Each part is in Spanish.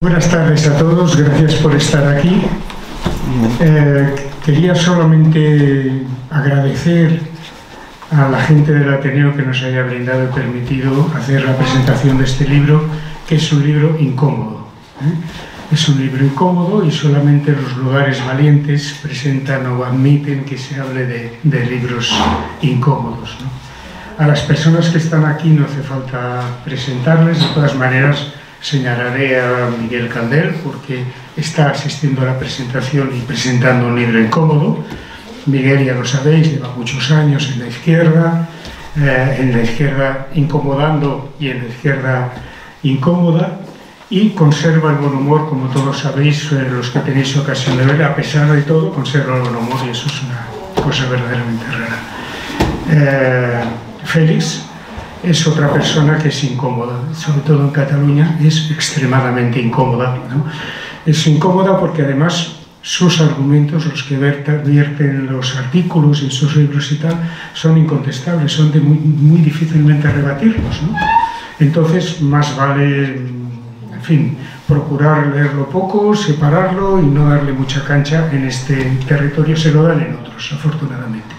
Buenas tardes a todos, gracias por estar aquí. Quería solamente agradecer a la gente del Ateneo que nos haya brindado y permitido hacer la presentación de este libro, que es un libro incómodo. Es un libro incómodo y solamente los lugares valientes presentan o admiten que se hable de libros incómodos, ¿no? A las personas que están aquí no hace falta presentarles, de todas maneras señalaré a Miguel Candel porque está asistiendo a la presentación y presentando un libro incómodo. Miguel, ya lo sabéis, lleva muchos años en la izquierda incomodando y en la izquierda incómoda, y conserva el buen humor, como todos sabéis, los que tenéis ocasión de ver. A pesar de todo, conserva el buen humor y eso es una cosa verdaderamente rara. Félix es otra persona que es incómoda, sobre todo en Cataluña es extremadamente incómoda, ¿no? Es incómoda porque además sus argumentos, los que vierten los artículos en sus libros y tal, son incontestables, son de muy difícilmente rebatirlos, ¿no? Entonces más vale, en fin, procurar leerlo poco, separarlo y no darle mucha cancha en este territorio. Se lo dan en otros, afortunadamente.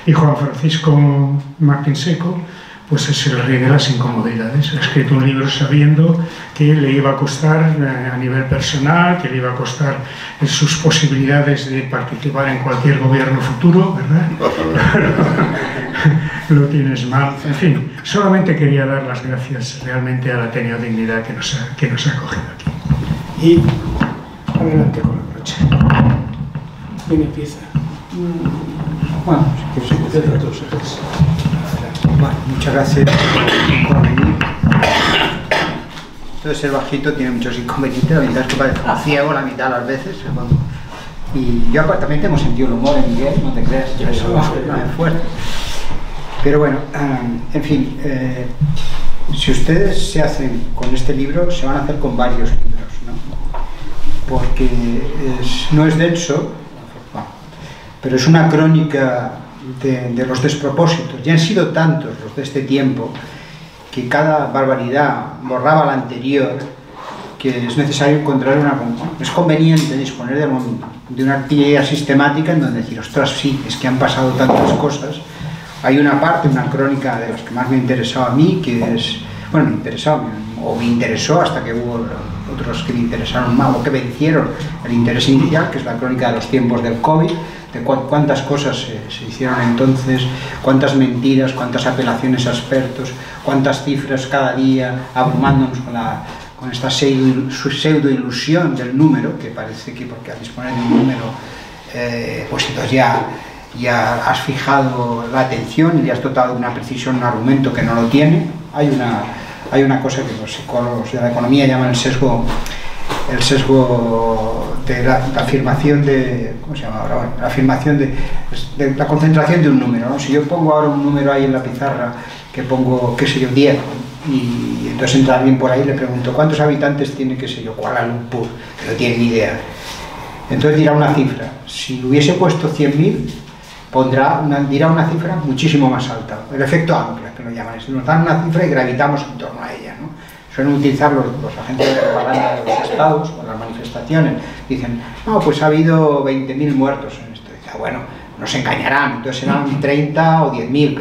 Y Juan Francisco Martín Seco, pues es el rey de las incomodidades. Ha escrito un libro sabiendo que le iba a costar a nivel personal, que le iba a costar sus posibilidades de participar en cualquier gobierno futuro, ¿verdad? Lo tienes mal. En fin, solamente quería dar las gracias realmente al Ateneo Dignidad que nos ha acogido aquí. Y adelante con la brocha. ¿Quién empieza? Bueno, si quieres empezar. Bueno, muchas gracias por venir. Entonces ser bajito tiene muchos inconvenientes, la mitad es que parece un ciego la mitad de las veces. Y yo también tengo sentido del humor en Miguel, no te creas, yo eso no es fuerte. Pero bueno, en fin, si ustedes se hacen con este libro, se van a hacer con varios libros, ¿no? Porque no es denso, pero es una crónica de los despropósitos. Ya han sido tantos los de este tiempo que cada barbaridad borraba la anterior, que es necesario encontrar es conveniente disponer de una artillería sistemática en donde decir, ostras, sí, es que han pasado tantas cosas. Hay una parte, una crónica de las que más me ha interesado a mí, que es, bueno, me interesó hasta que hubo otros que me interesaron más o que vencieron el interés inicial, que es la crónica de los tiempos del COVID, de cuántas cosas se hicieron entonces, cuántas mentiras, cuántas apelaciones a expertos, cuántas cifras cada día, abrumándonos con esta pseudo ilusión del número, que parece que porque al disponer de un número, pues entonces ya has fijado la atención y le has dotado de una precisión un argumento que no lo tiene. Hay una cosa que los psicólogos de la economía llaman el sesgo de la afirmación de, ¿cómo se llama ahora? Bueno, la afirmación de la concentración de un número, ¿no? Si yo pongo ahora un número ahí en la pizarra, que pongo, qué sé yo, 10, y entonces entra alguien por ahí y le pregunto, ¿cuántos habitantes tiene, qué sé yo, Kuala Lumpur? Que no tiene ni idea. Entonces dirá una cifra. Si hubiese puesto 100.000, dirá una cifra muchísimo más alta. El efecto ancla, que lo llaman. Nos dan una cifra y gravitamos en torno a ella, ¿no? Suelen utilizar los agentes de propaganda de los estados o las manifestaciones. Dicen, no, pues ha habido 20.000 muertos en esto. Dice, bueno, nos engañarán, entonces serán 30 o 10.000,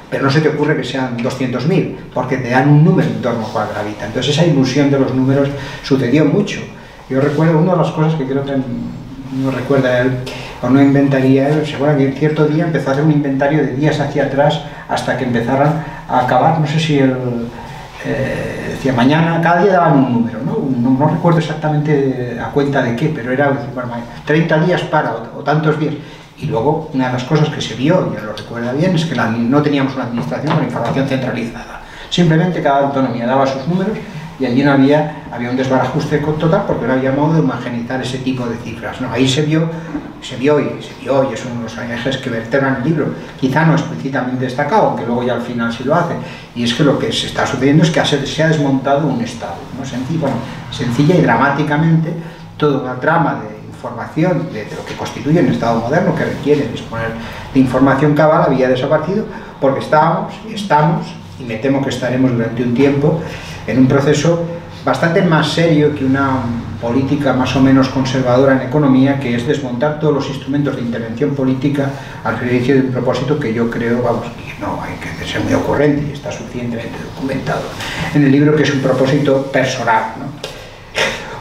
pero no se te ocurre que sean 200.000, porque te dan un número en torno al cual gravita. Entonces esa ilusión de los números sucedió mucho. Yo recuerdo una de las cosas que creo que no recuerda él, o no inventaría él, seguro que cierto día empezó a hacer un inventario de días hacia atrás hasta que empezaran a acabar, no sé si decía mañana, cada día daban un número, no recuerdo exactamente a cuenta de qué, pero era, bueno, 30 días para, o tantos días. Y luego, una de las cosas que se vio, ya lo recuerda bien, es que no teníamos una administración con información centralizada. Simplemente cada autonomía daba sus números y allí no había un desbarajuste total porque no había modo de homogeneizar ese tipo de cifras, ¿no? Ahí se vio y es uno de los ejes que vertebran el libro, quizá no explícitamente destacado, aunque luego ya al final sí lo hace, y es que lo que se está sucediendo es que se ha desmontado un Estado, ¿no? Sencilla y dramáticamente toda una trama de información de lo que constituye un Estado moderno que requiere disponer de información cabal había desaparecido porque estamos y me temo que estaremos durante un tiempo en un proceso bastante más serio que una política más o menos conservadora en economía, que es desmontar todos los instrumentos de intervención política al servicio de un propósito que yo creo, vamos, que no hay que ser muy ocurrente y está suficientemente documentado en el libro, que es un propósito personal, ¿no?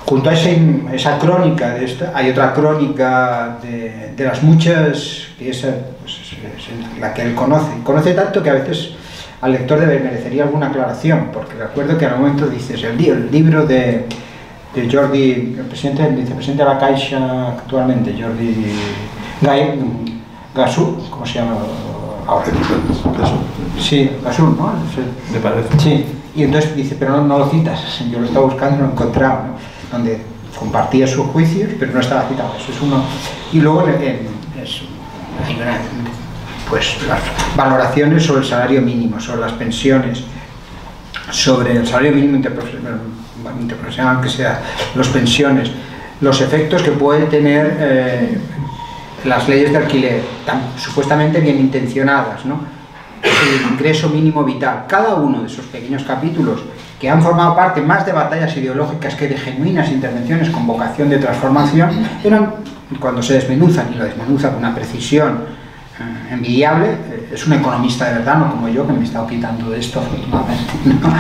Junto a esa crónica de esta, hay otra crónica de las muchas, que esa, pues, es la que él conoce tanto que a veces al lector merecería alguna aclaración, porque recuerdo que al momento dices, el libro de Jordi, el vicepresidente de la Caixa actualmente, Jordi Gasú, ¿cómo se llama ahora? Sí, Gasú, ¿no? Me parece. Sí, y entonces dice, pero no lo citas, yo lo estaba buscando y no lo he encontrado, ¿no? Donde compartía sus juicios, pero no estaba citado, eso es uno. Y luego hay pues las valoraciones sobre el salario mínimo, sobre las pensiones, sobre el salario mínimo interprofesional, que sea, las pensiones, los efectos que pueden tener las leyes de alquiler, supuestamente bien intencionadas, ¿no? El ingreso mínimo vital. Cada uno de esos pequeños capítulos, que han formado parte más de batallas ideológicas que de genuinas intervenciones con vocación de transformación, eran, cuando se desmenuzan, y lo desmenuzan con una precisión envidiable, es un economista de verdad, no como yo, que me he estado quitando de esto afortunadamente, ¿no?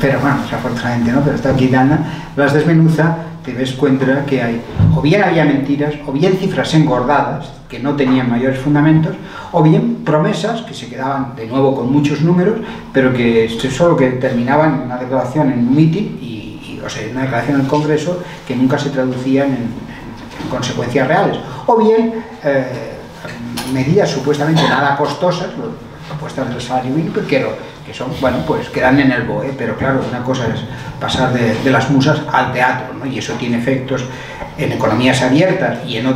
Pero bueno, afortunadamente no, pero he estado quitando, las desmenuza, te ves cuenta que hay, o bien había mentiras, o bien cifras engordadas, que no tenían mayores fundamentos, o bien promesas que se quedaban de nuevo con muchos números, pero que solo que terminaban en una declaración en un mitin, o sea, en una declaración en el Congreso, que nunca se traducían en consecuencias reales, o bien medidas supuestamente nada costosas, propuestas del salario mínimo, que son, bueno, pues quedan en el BOE, pero claro, una cosa es pasar de las musas al teatro, ¿no? Y eso tiene efectos en economías abiertas y en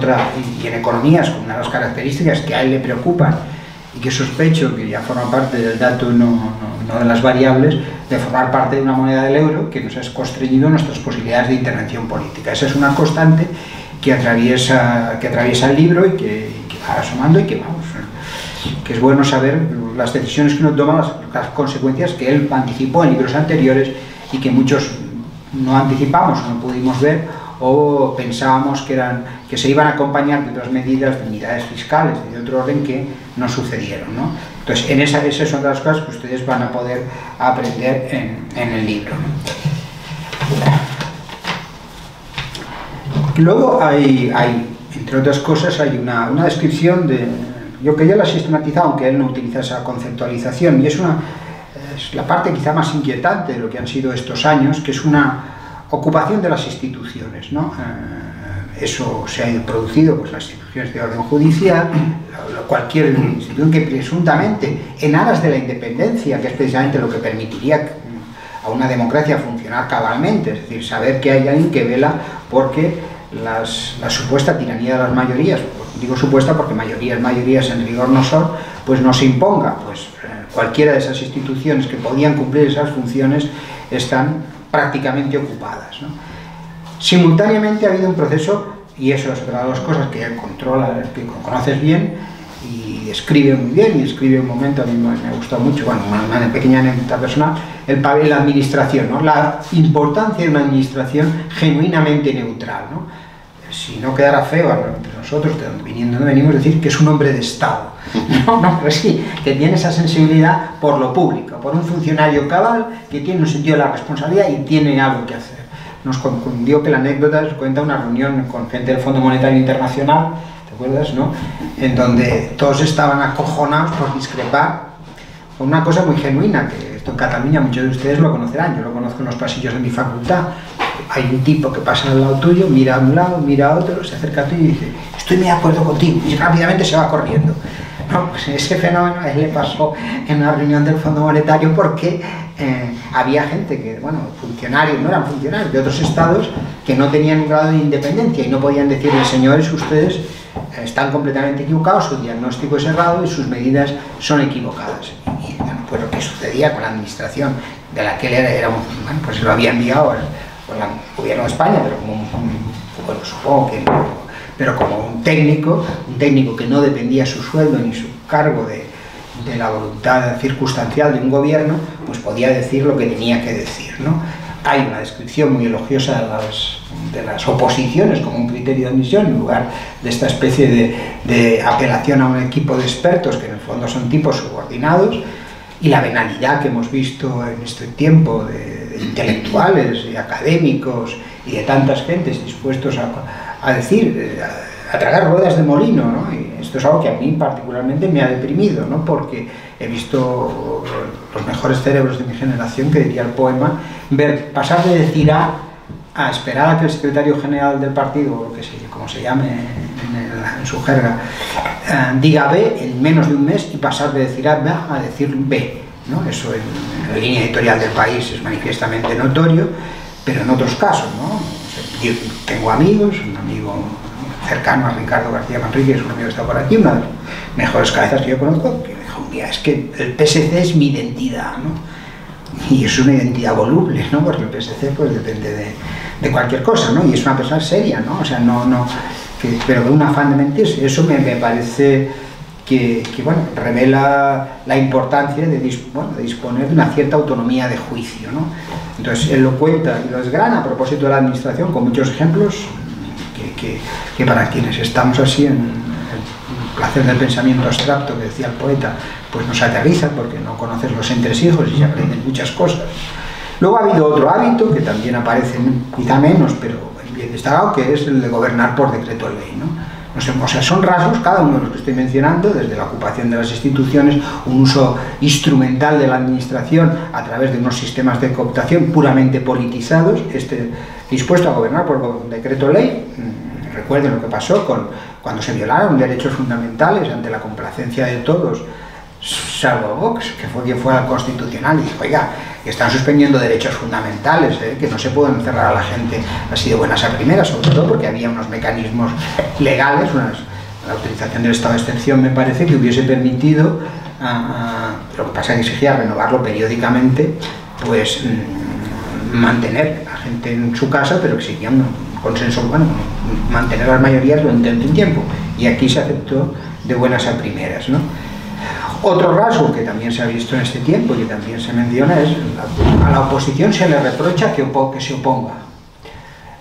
economías con unas características que a él le preocupan y que sospecho que ya forman parte del dato, no de las variables, de formar parte de una moneda del euro que nos ha constreñido nuestras posibilidades de intervención política. Esa es una constante que atraviesa el libro y que va asomando, y que vamos, que es bueno saber las decisiones que uno toma, las consecuencias que él anticipó en libros anteriores y que muchos no anticipamos o no pudimos ver, o pensábamos que se iban a acompañar de otras medidas de unidades fiscales y de otro orden que no sucedieron, ¿no? Entonces, esas son las cosas que ustedes van a poder aprender en el libro, ¿no? Luego hay, entre otras cosas, hay una descripción de... Yo que ya la he sistematizado, aunque él no utiliza esa conceptualización, y es la parte quizá más inquietante de lo que han sido estos años, que es una ocupación de las instituciones, ¿no? Eso se ha producido, pues las instituciones de orden judicial, cualquier institución que presuntamente, en aras de la independencia, que es precisamente lo que permitiría a una democracia funcionar cabalmente, es decir, saber que hay alguien que vela porque la supuesta tiranía de las mayorías, digo supuesta porque mayorías en rigor no son, pues no se imponga, pues cualquiera de esas instituciones que podían cumplir esas funciones están prácticamente ocupadas, ¿no? Simultáneamente ha habido un proceso, y eso es otra de las cosas que él controla, que conoces bien y escribe muy bien, y escribe un momento, a mí me gustó mucho, bueno, una pequeña anécdota personal, el papel de la administración, ¿no? La importancia de una administración genuinamente neutral, ¿no? Si no quedara feo entre nosotros, viniendo donde venimos, decir que es un hombre de Estado, no, pero sí, que tiene esa sensibilidad por lo público, por un funcionario cabal que tiene un sentido de la responsabilidad y tiene algo que hacer. Nos dio que la anécdota nos cuenta una reunión con gente del Fondo Monetario Internacional, ¿te acuerdas, no? En donde todos estaban acojonados por discrepar con una cosa muy genuina, que esto en Cataluña muchos de ustedes lo conocerán, yo lo conozco en los pasillos de mi facultad. Hay un tipo que pasa al lado tuyo, mira a un lado, mira a otro, se acerca a ti y dice, estoy muy de acuerdo contigo, y rápidamente se va corriendo. No, pues ese fenómeno a él le pasó en una reunión del Fondo Monetario porque había gente que, bueno, funcionarios, no eran funcionarios de otros estados que no tenían un grado de independencia y no podían decirle, señores, ustedes están completamente equivocados, su diagnóstico es errado y sus medidas son equivocadas. Y bueno, pues lo que sucedía con la administración de la que él era bueno, pues lo había enviado al gobierno de España, pero como bueno, supongo que no, pero como un técnico que no dependía su sueldo ni su cargo de la voluntad circunstancial de un gobierno, pues podía decir lo que tenía que decir, ¿no? hay una descripción muy elogiosa de las oposiciones como un criterio de admisión, en lugar de esta especie de apelación a un equipo de expertos que en el fondo son tipos subordinados, y la venalidad que hemos visto en este tiempo de intelectuales y académicos y de tantas gentes dispuestos a decir, a tragar ruedas de molino, ¿no? Y esto es algo que a mí particularmente me ha deprimido, ¿no? Porque he visto los mejores cerebros de mi generación, que diría el poema, pasar de decir a esperar a que el secretario general del partido, o lo que sea, como se llame en su jerga, diga B en menos de un mes, y pasar de decir A a decir B, ¿no? Eso en la línea editorial del País es manifiestamente notorio, pero en otros casos, ¿no? Yo tengo amigos, un amigo cercano a Ricardo García Manrique, es un amigo que está por aquí, una de las mejores cabezas que yo conozco, que me dijo un día, es que el PSC es mi identidad, ¿no? Y es una identidad voluble, ¿no? Porque el PSC pues depende de cualquier cosa, ¿no? Y es una persona seria, ¿no? O sea, pero con un afán de mentirse. Eso me parece que bueno, revela la importancia de disponer de una cierta autonomía de juicio, ¿no? Entonces, él lo cuenta y lo desgrana a propósito de la administración con muchos ejemplos que para quienes estamos así en el placer del pensamiento abstracto que decía el poeta, pues nos aterriza porque no conoces los entresijos y se aprenden muchas cosas. Luego ha habido otro hábito que también aparece quizá menos, pero bien destacado, que es el de gobernar por decreto ley, ¿no? O sea, son rasgos, cada uno de los que estoy mencionando, desde la ocupación de las instituciones, un uso instrumental de la administración a través de unos sistemas de cooptación puramente politizados, dispuesto a gobernar por decreto ley. Recuerden lo que pasó cuando se violaron derechos fundamentales ante la complacencia de todos, salvo Vox, que fue quien fue al Constitucional y dijo, oiga, que están suspendiendo derechos fundamentales, que no se pueden encerrar a la gente así de buenas a primeras, sobre todo porque había unos mecanismos legales, la utilización del estado de excepción me parece que hubiese permitido, lo que pasa es que exigía renovarlo periódicamente, pues mantener a la gente en su casa, pero exigía un consenso, bueno, mantener las mayorías durante un tiempo, y aquí se aceptó de buenas a primeras, ¿no? Otro rasgo que también se ha visto en este tiempo y que también se menciona es a la oposición se le reprocha que se oponga,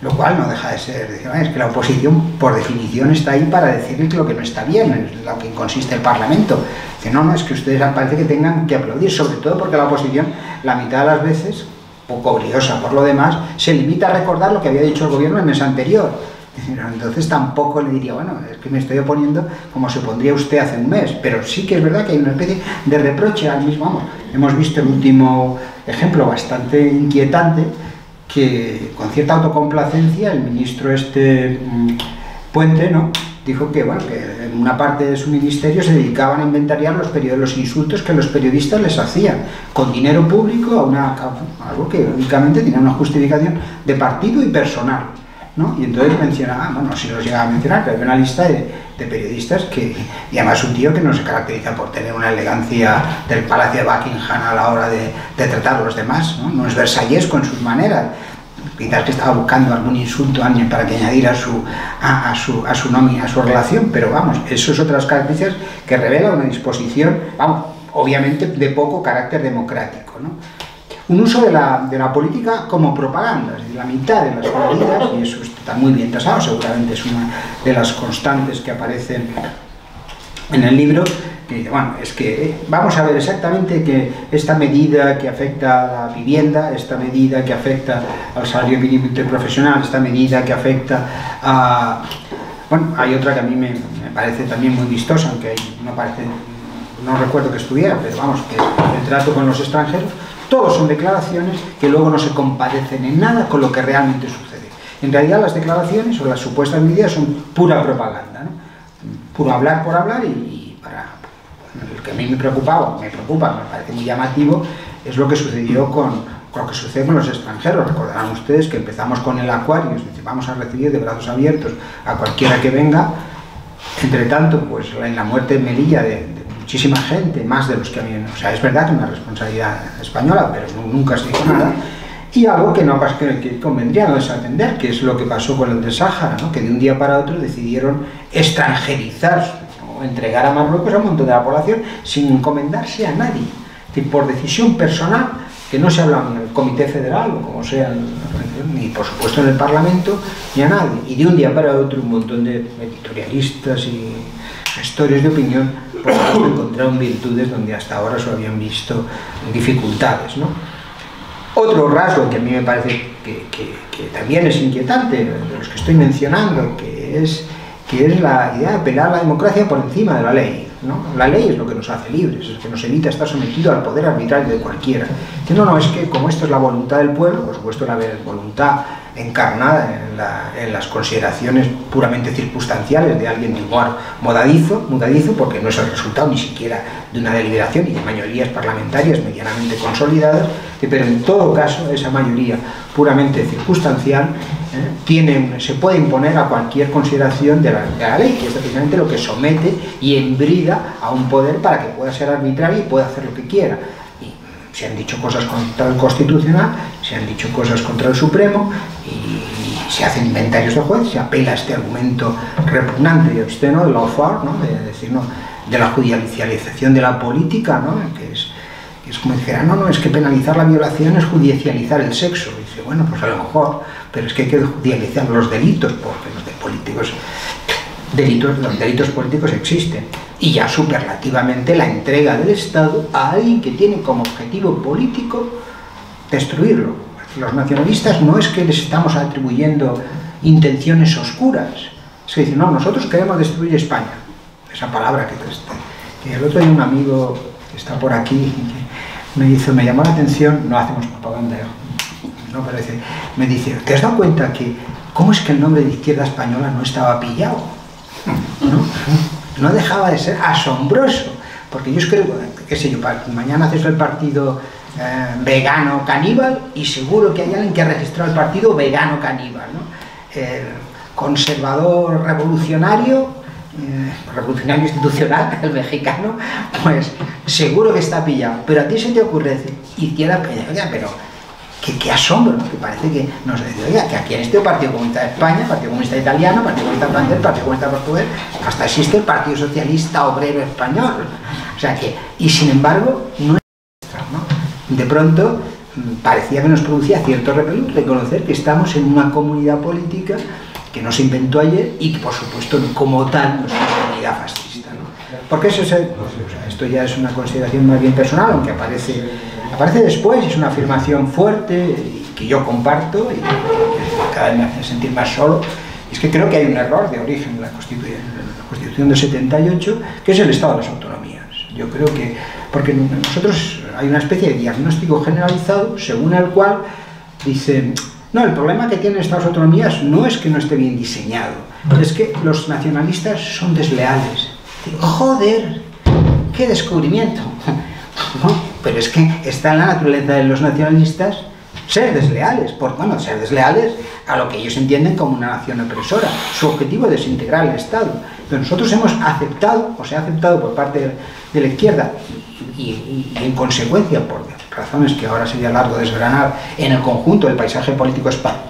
lo cual no deja de ser, es que la oposición por definición está ahí para decir lo que no está bien, en lo que consiste el Parlamento. No, es que ustedes parece que tengan que aplaudir, sobre todo porque la oposición la mitad de las veces, poco briosa por lo demás, se limita a recordar lo que había dicho el gobierno el mes anterior. Entonces tampoco le diría, bueno, es que me estoy oponiendo como se opondría usted hace un mes, pero sí que es verdad que hay una especie de reproche al mismo, vamos, hemos visto el último ejemplo bastante inquietante, que con cierta autocomplacencia el ministro Puente, ¿no?, dijo que, bueno, que en una parte de su ministerio se dedicaban a inventariar los insultos que los periodistas les hacían, con dinero público, algo que únicamente tenía una justificación de partido y personal, ¿no? Y entonces mencionaba, bueno, si los llegaba a mencionar, pero hay una lista de periodistas y además un tío que no se caracteriza por tener una elegancia del Palacio de Buckingham a la hora de tratar a los demás, ¿no? No es versallesco en sus maneras, quizás que estaba buscando algún insulto para que añadir a su nómina, a su relación, pero vamos, eso es otras características que revela una disposición, vamos, obviamente de poco carácter democrático, ¿no? Un uso de la política como propaganda, es decir, la mitad de las medidas, y eso está muy bien tasado, seguramente es una de las constantes que aparecen en el libro, que bueno, es que vamos a ver exactamente que esta medida que afecta a la vivienda, esta medida que afecta al salario mínimo interprofesional, esta medida que afecta a... Bueno, hay otra que a mí me parece también muy vistosa, aunque no recuerdo que estuviera, pero vamos, que el trato con los extranjeros. Todos son declaraciones que luego no se compadecen en nada con lo que realmente sucede. En realidad las declaraciones o las supuestas medidas son pura propaganda, ¿no? Puro hablar por hablar y para... El que a mí me preocupa, me parece muy llamativo, es lo que sucedió con lo que sucede con los extranjeros. Recordarán ustedes que empezamos con el Aquarius, es decir, vamos a recibir de brazos abiertos a cualquiera que venga. Entre tanto, pues en la muerte en Melilla de muchísima gente, más de los que habían, o sea, es verdad que una responsabilidad española, pero nunca se hizo nada, y algo que no que convendría no desatender, que es lo que pasó con el de Sáhara, ¿no?, que de un día para otro decidieron extranjerizar o entregar a Marruecos a un montón de la población sin encomendarse a nadie, es decir, por decisión personal, que no se habla en el Comité Federal, o como sea, ni por supuesto en el Parlamento, ni a nadie. Y de un día para otro un montón de editorialistas y gestores de opinión, por supuesto, encontraron virtudes donde hasta ahora solo habían visto dificultades, ¿no? Otro rasgo que a mí me parece que también es inquietante, de los que estoy mencionando, que es la idea de apelar a la democracia por encima de la ley, ¿no? La ley es lo que nos hace libres, es que nos evita estar sometidos al poder arbitrario de cualquiera. No, es que como esto es la voluntad del pueblo, por supuesto la voluntad encarnada en las consideraciones puramente circunstanciales de alguien de humor mudadizo, porque no es el resultado ni siquiera de una deliberación y de mayorías parlamentarias medianamente consolidadas, pero en todo caso esa mayoría puramente circunstancial se puede imponer a cualquier consideración de la ley, que es precisamente lo que somete y embrida a un poder para que pueda ser arbitrario y pueda hacer lo que quiera. Se han dicho cosas contra el Constitucional, se han dicho cosas contra el Supremo y se hacen inventarios de juez, se apela a este argumento repugnante y obsceno de lawfare, ¿no? de la judicialización de la política, ¿no? que es como decir, es que penalizar la violación es judicializar el sexo. Y dice, bueno, pues a lo mejor, pero es que hay que judicializar los delitos, porque los delitos políticos existen. Y ya superlativamente la entrega del Estado a alguien que tiene como objetivo político destruirlo. Los nacionalistas no es que les estamos atribuyendo intenciones oscuras, es que dicen, no, nosotros queremos destruir España. Esa palabra que el otro día un amigo que está por aquí me llamó la atención, no hacemos propaganda, no parece, me dice, ¿te has dado cuenta que cómo es que el nombre de Izquierda Española no estaba pillado? No dejaba de ser asombroso, porque yo creo, qué sé yo, mañana haces el partido vegano caníbal y seguro que hay alguien que ha registrado el partido vegano caníbal, ¿no? Conservador revolucionario institucional, el mexicano, pues seguro que está pillado, pero a ti se te ocurre decir Izquierda Española, pero qué asombro, ¿no? Que parece que nos dice, oiga, que aquí en este Partido Comunista de España, Partido Comunista Italiano, Partido Comunista Francés, Partido Comunista Portugués, hasta existe el Partido Socialista Obrero Español. O sea que, y sin embargo, no es nuestra, ¿no? De pronto parecía que nos producía cierto repelús reconocer que estamos en una comunidad política que no se inventó ayer y que por supuesto como tal no es una comunidad fascista, ¿no? Porque esto ya es una consideración más bien personal, aunque aparece después, es una afirmación fuerte que yo comparto y que cada vez me hace sentir más solo. Es que creo que hay un error de origen en la Constitución del 78, que es el Estado de las Autonomías. Yo creo que, porque nosotros hay una especie de diagnóstico generalizado según el cual dicen, no, el problema que tienen estas autonomías no es que no esté bien diseñado, es que los nacionalistas son desleales. Joder, qué descubrimiento. ¿No? Pero es que está en la naturaleza de los nacionalistas ser desleales, ser desleales a lo que ellos entienden como una nación opresora. Su objetivo es desintegrar el Estado. Pero nosotros hemos aceptado, o se ha aceptado por parte de la izquierda, y en consecuencia, por razones que ahora sería largo desgranar, en el conjunto del paisaje político español,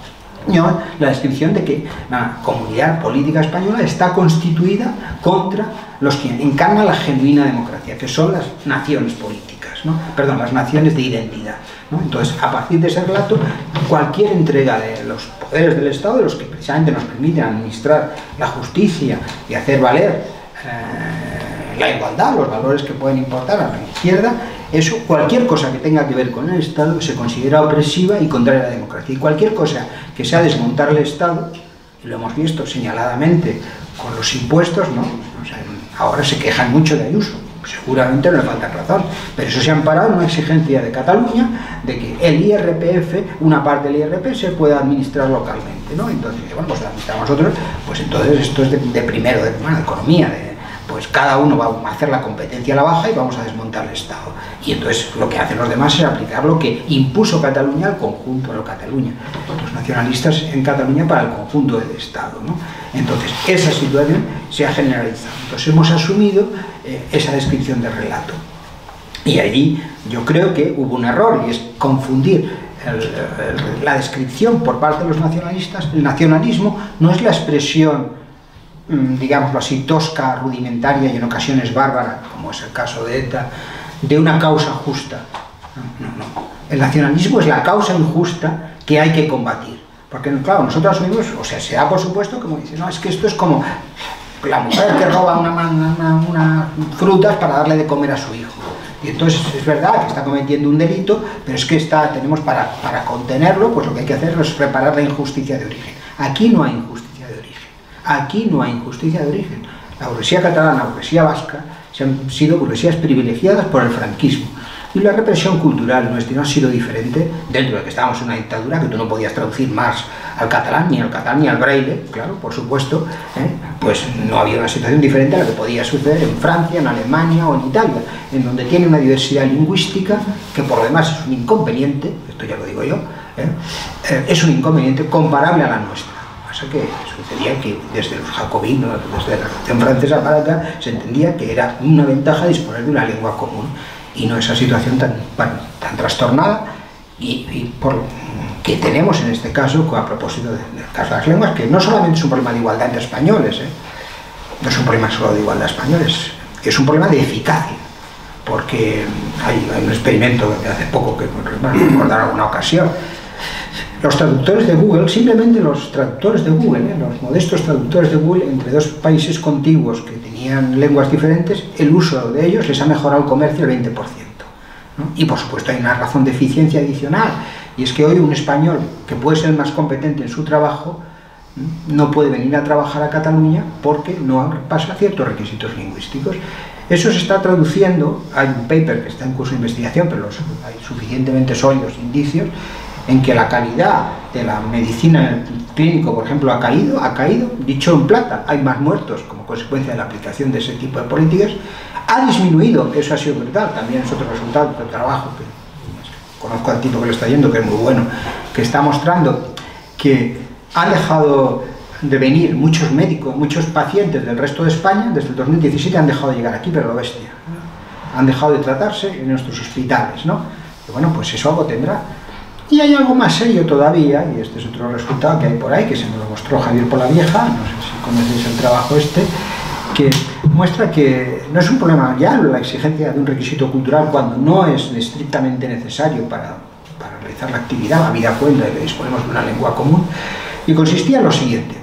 la descripción de que la comunidad política española está constituida contra los que encarnan la genuina democracia, que son las naciones políticas, ¿no? Perdón, las naciones de identidad, ¿no? Entonces, a partir de ese relato, cualquier entrega de los poderes del Estado, de los que precisamente nos permiten administrar la justicia y hacer valer la igualdad, los valores que pueden importar a la izquierda, eso, cualquier cosa que tenga que ver con el Estado se considera opresiva y contraria a la democracia. Y cualquier cosa que sea desmontar el Estado, y lo hemos visto señaladamente con los impuestos, ¿no? O sea, ahora se quejan mucho de Ayuso, seguramente no le falta razón, pero eso se ha amparado en una exigencia de Cataluña de que el IRPF, una parte del IRPF, se pueda administrar localmente, ¿no? Entonces, bueno, pues administramos nosotros, pues entonces esto es de primero, de economía, pues cada uno va a hacer la competencia a la baja y vamos a desmontar el Estado. Y entonces lo que hacen los demás es aplicar lo que impuso Cataluña al conjunto de Cataluña, los nacionalistas en Cataluña para el conjunto del Estado, ¿no? Entonces esa situación se ha generalizado. Entonces hemos asumido esa descripción del relato. Y allí yo creo que hubo un error, y es confundir la descripción por parte de los nacionalistas. El nacionalismo no es la expresión, digámoslo así, tosca, rudimentaria y en ocasiones bárbara, como es el caso de ETA, de una causa justa. No. El nacionalismo es la causa injusta que hay que combatir. Porque, claro, nosotros asumimos, o sea, se da por supuesto, como dice, no, es que esto es como la mujer que roba unas frutas para darle de comer a su hijo. Y entonces es verdad que está cometiendo un delito, pero es que tenemos para contenerlo, pues lo que hay que hacer es reparar la injusticia de origen. Aquí no hay injusticia de origen. Aquí no hay injusticia de origen. La burguesía catalana, la burguesía vasca, han sido burguesías privilegiadas por el franquismo. Y la represión cultural nuestra no ha sido diferente, dentro de que estábamos en una dictadura, que tú no podías traducir más al catalán, ni al braille, claro, por supuesto, pues no había una situación diferente a la que podía suceder en Francia, en Alemania o en Italia, en donde tiene una diversidad lingüística que por lo demás es un inconveniente, esto ya lo digo yo, es un inconveniente comparable a la nuestra. Pasa que sucedía que desde los jacobinos, desde la Revolución Francesa para acá, se entendía que era una ventaja disponer de una lengua común, y no esa situación tan trastornada y por que tenemos en este caso, a propósito del caso de las lenguas, que no solamente es un problema de igualdad entre españoles, no es un problema solo de igualdad de españoles, es un problema de eficacia, porque hay un experimento de hace poco que recordar alguna ocasión. Los traductores de Google, simplemente los traductores de Google, los modestos traductores de Google entre dos países contiguos que tenían lenguas diferentes, el uso de ellos les ha mejorado el comercio el 20%, ¿no? Y por supuesto hay una razón de eficiencia adicional, y es que hoy un español que puede ser más competente en su trabajo no puede venir a trabajar a Cataluña porque no pasa ciertos requisitos lingüísticos. Eso se está traduciendo, hay un paper que está en curso de investigación, pero hay suficientemente sólidos indicios en que la calidad de la medicina en el clínico, por ejemplo, ha caído, dicho en plata, hay más muertos como consecuencia de la aplicación de ese tipo de políticas, ha disminuido, eso ha sido verdad, también es otro resultado del trabajo que conozco al tipo que lo está yendo, que es muy bueno, que está mostrando que han dejado de venir muchos médicos, muchos pacientes del resto de España, desde el 2017 han dejado de llegar aquí, pero lo bestia, ¿no? Han dejado de tratarse en nuestros hospitales, ¿no? Y bueno, pues eso algo tendrá. Y hay algo más serio todavía, y este es otro resultado que hay por ahí, que se me lo mostró Javier Polavieja, no sé si conocéis el trabajo que muestra que no es un problema ya la exigencia de un requisito cultural cuando no es estrictamente necesario para realizar la actividad, la vida cuenta de que disponemos de una lengua común, y consistía en lo siguiente.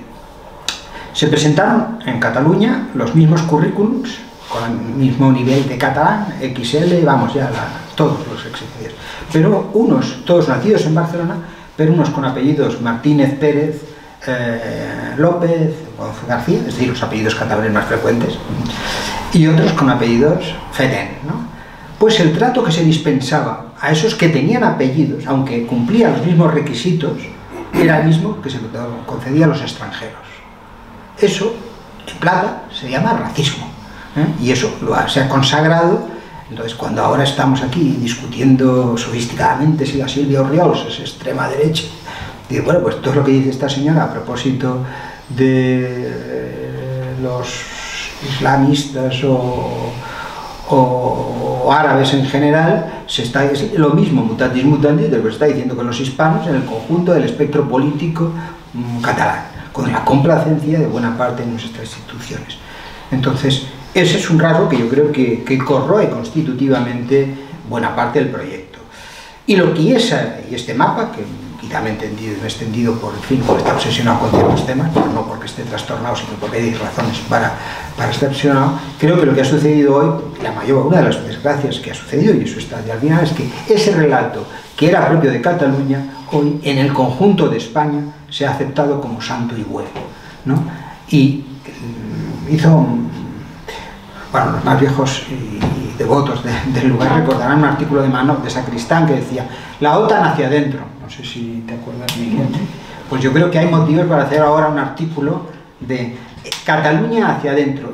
Se presentaron en Cataluña los mismos currículums, con el mismo nivel de catalán, XL, vamos ya, todos los exigencias. Pero unos, todos nacidos en Barcelona, pero unos con apellidos Martínez, Pérez, López, García, es decir, los apellidos catalanes más frecuentes, y otros con apellidos Fedén, ¿no? Pues el trato que se dispensaba a esos que tenían apellidos, aunque cumplían los mismos requisitos, era el mismo que se concedía a los extranjeros. Eso, en plata, se llama racismo, y eso se ha consagrado. Entonces, cuando ahora estamos aquí discutiendo sofisticadamente si la Silvia Orriols es extrema derecha, digo, bueno, pues todo lo que dice esta señora a propósito de los islamistas o árabes en general, es lo mismo, mutatis mutandis, de lo que se está diciendo con los hispanos en el conjunto del espectro político catalán, con la complacencia de buena parte de nuestras instituciones. Entonces, ese es un rasgo que yo creo que corroe constitutivamente buena parte del proyecto. Y lo que este mapa, que quizá me he extendido por estar obsesionado con ciertos temas, pero no porque esté trastornado, sino porque hay razones para estar obsesionado, creo que lo que ha sucedido hoy, una de las desgracias que ha sucedido, y eso está ya al final, es que ese relato que era propio de Cataluña, hoy en el conjunto de España se ha aceptado como santo y bueno, ¿no? Y hizo... Bueno, los más viejos y devotos del lugar recordarán un artículo de Manov, de Sacristán, que decía la OTAN hacia adentro. No sé si te acuerdas, Miguel. Pues yo creo que hay motivos para hacer ahora un artículo de Cataluña hacia adentro.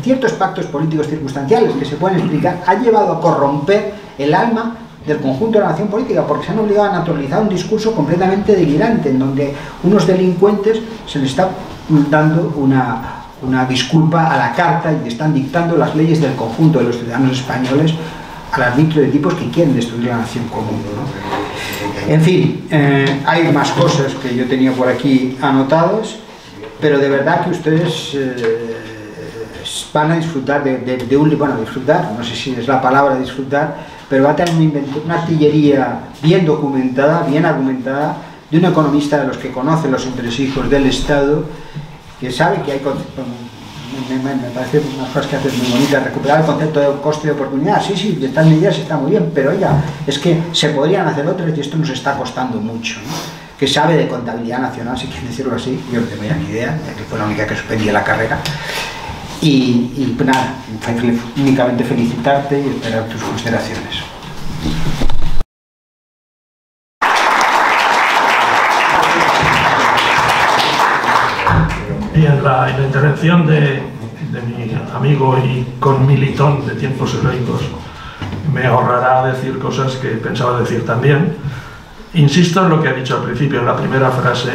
Ciertos pactos políticos circunstanciales que se pueden explicar han llevado a corromper el alma del conjunto de la nación política, porque se han obligado a naturalizar un discurso completamente delirante, en donde unos delincuentes se les está dando una disculpa a la carta y están dictando las leyes del conjunto de los ciudadanos españoles al arbitrio de tipos que quieren destruir la nación común, ¿no? En fin, hay más cosas que yo tenía por aquí anotadas, pero de verdad que ustedes van a disfrutar de un libro, bueno, disfrutar, no sé si es la palabra disfrutar, pero va a tener una artillería bien documentada, bien argumentada, de un economista de los que conoce los entresijos del Estado, que sabe que hay conceptos, me parece unas cosas que hacen muy bonitas, recuperar el concepto de coste de oportunidad. Sí, de estas medidas está muy bien, pero oiga, es que se podrían hacer otras y esto nos está costando mucho, ¿no? Que sabe de contabilidad nacional, si quieren decirlo así, yo no tenía ni idea, ya que fue la única que suspendí la carrera. Y pues nada, únicamente felicitarte y esperar tus consideraciones. Bien, la intervención de mi amigo y conmilitón de tiempos heroicos me ahorrará decir cosas que pensaba decir también. Insisto en lo que he dicho al principio, en la primera frase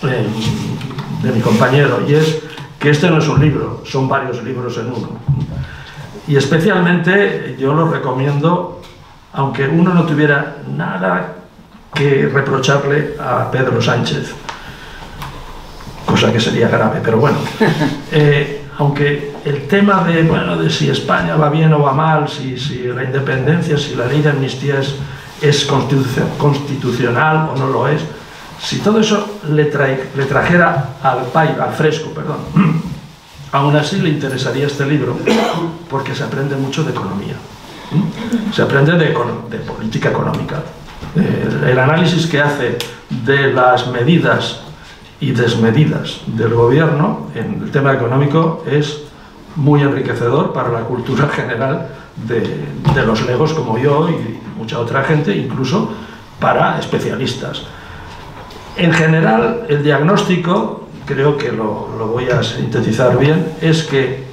de mi compañero, y es que este no es un libro, son varios libros en uno. Y especialmente yo lo recomiendo, aunque uno no tuviera nada que reprocharle a Pedro Sánchez, cosa que sería grave, pero bueno, aunque el tema de si España va bien o va mal, si la independencia, si la ley de amnistía es constitucional o no lo es, si todo eso le trajera al fresco, aún así le interesaría este libro, porque se aprende mucho de economía, se aprende de política económica. El análisis que hace de las medidas y desmedidas del gobierno en el tema económico es muy enriquecedor para la cultura general de los legos como yo y mucha otra gente, incluso para especialistas. En general, el diagnóstico, creo que lo voy a sintetizar bien, es que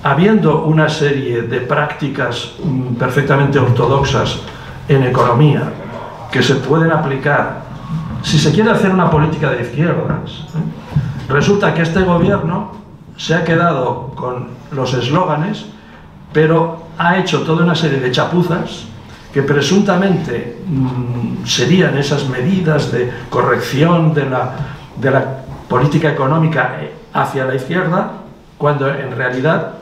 habiendo una serie de prácticas perfectamente ortodoxas en economía que se pueden aplicar si se quiere hacer una política de izquierdas, resulta que este gobierno se ha quedado con los eslóganes, pero ha hecho toda una serie de chapuzas que presuntamente serían esas medidas de corrección de la política económica hacia la izquierda, cuando en realidad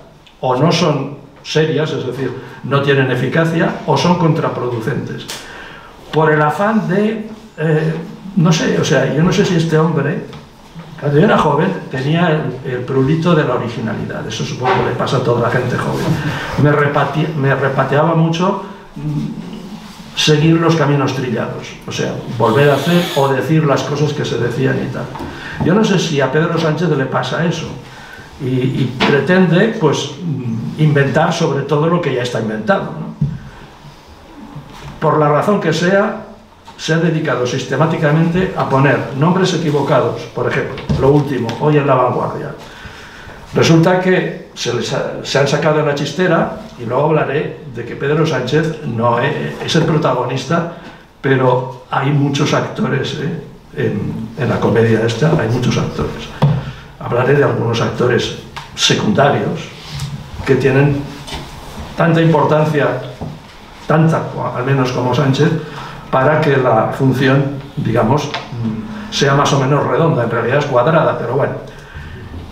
o no son serias, es decir, no tienen eficacia, o son contraproducentes. Por el afán de... no sé, o sea, yo no sé si este hombre, cuando yo era joven, tenía el prurito de la originalidad. Eso supongo que le pasa a toda la gente joven. Me repateaba mucho seguir los caminos trillados, o sea, volver a hacer o decir las cosas que se decían y tal. Yo no sé si a Pedro Sánchez le pasa eso y pretende, pues, inventar sobre todo lo que ya está inventado, ¿no? Por la razón que sea, se ha dedicado sistemáticamente a poner nombres equivocados. Por ejemplo, lo último, hoy en La Vanguardia. Resulta que se han sacado de la chistera, y luego hablaré de que Pedro Sánchez no es el protagonista, pero hay muchos actores en la comedia esta, hay muchos actores. Hablaré de algunos actores secundarios que tienen tanta importancia, tanta al menos como Sánchez, para que la función, digamos, sea más o menos redonda. En realidad es cuadrada, pero bueno.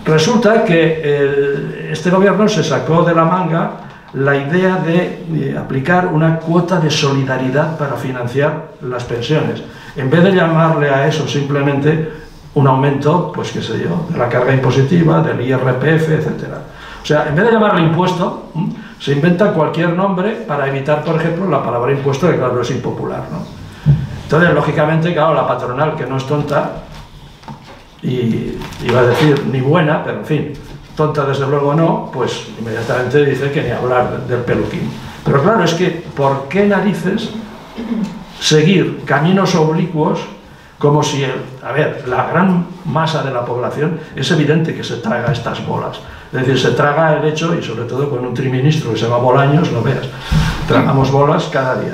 Resulta que este gobierno se sacó de la manga la idea de aplicar una cuota de solidaridad para financiar las pensiones. En vez de llamarle a eso simplemente un aumento, pues qué sé yo, de la carga impositiva, del IRPF, etc. O sea, en vez de llamarle impuesto, se inventa cualquier nombre para evitar, por ejemplo, la palabra impuesto, que claro, es impopular, ¿no? Entonces, lógicamente, claro, la patronal, que no es tonta, y iba a decir ni buena, pero en fin, tonta desde luego no, pues inmediatamente dice que ni hablar del peluquín. Pero claro, es que, ¿por qué narices seguir caminos oblicuos como si, a ver, la gran masa de la población es evidente que se traga estas bolas? Es decir, se traga el hecho, y sobre todo con un triministro que se llama Bolaños, lo veas, tragamos bolas cada día.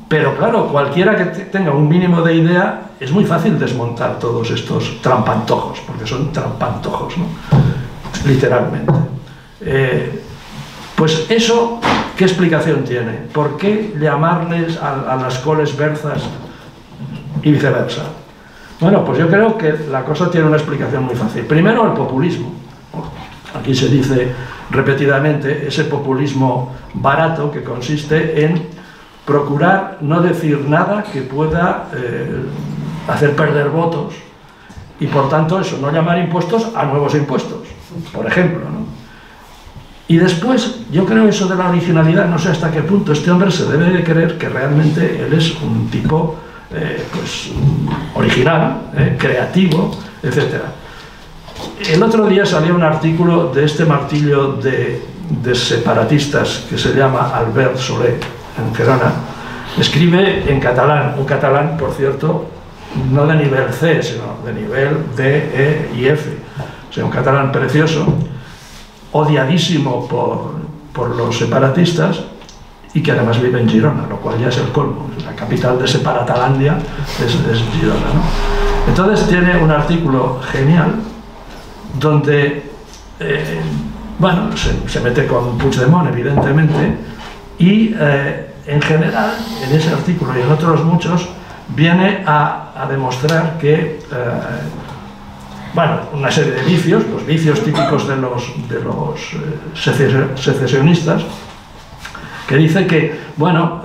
Pero claro, cualquiera que tenga un mínimo de idea, es muy fácil desmontar todos estos trampantojos, porque son trampantojos, ¿no? Literalmente. Pues eso, ¿qué explicación tiene? ¿Por qué llamarles a las coles berzas y viceversa? Bueno, pues yo creo que la cosa tiene una explicación muy fácil. Primero, el populismo. aquí se dice repetidamente, ese populismo barato que consiste en procurar no decir nada que pueda hacer perder votos y por tanto eso, no llamar impuestos a nuevos impuestos, por ejemplo, ¿no? Y después, yo creo eso de la originalidad, no sé hasta qué punto este hombre se debe de creer que realmente él es un tipo pues, original, creativo, etc. El otro día salió un artículo de este martillo de separatistas que se llama Albert Soler, en Gerona. Escribe en catalán, un catalán, por cierto, no de nivel C, sino de nivel D, E y F. O sea, un catalán precioso, odiadísimo por los separatistas y que además vive en Girona, lo cual ya es el colmo. La capital de Separatalandia es Girona, ¿no? Entonces tiene un artículo genial donde, bueno, se mete con Puigdemont, evidentemente, y en general, en ese artículo y en otros muchos, viene a demostrar que, bueno, una serie de vicios, los vicios típicos de los secesionistas, que dice que, bueno,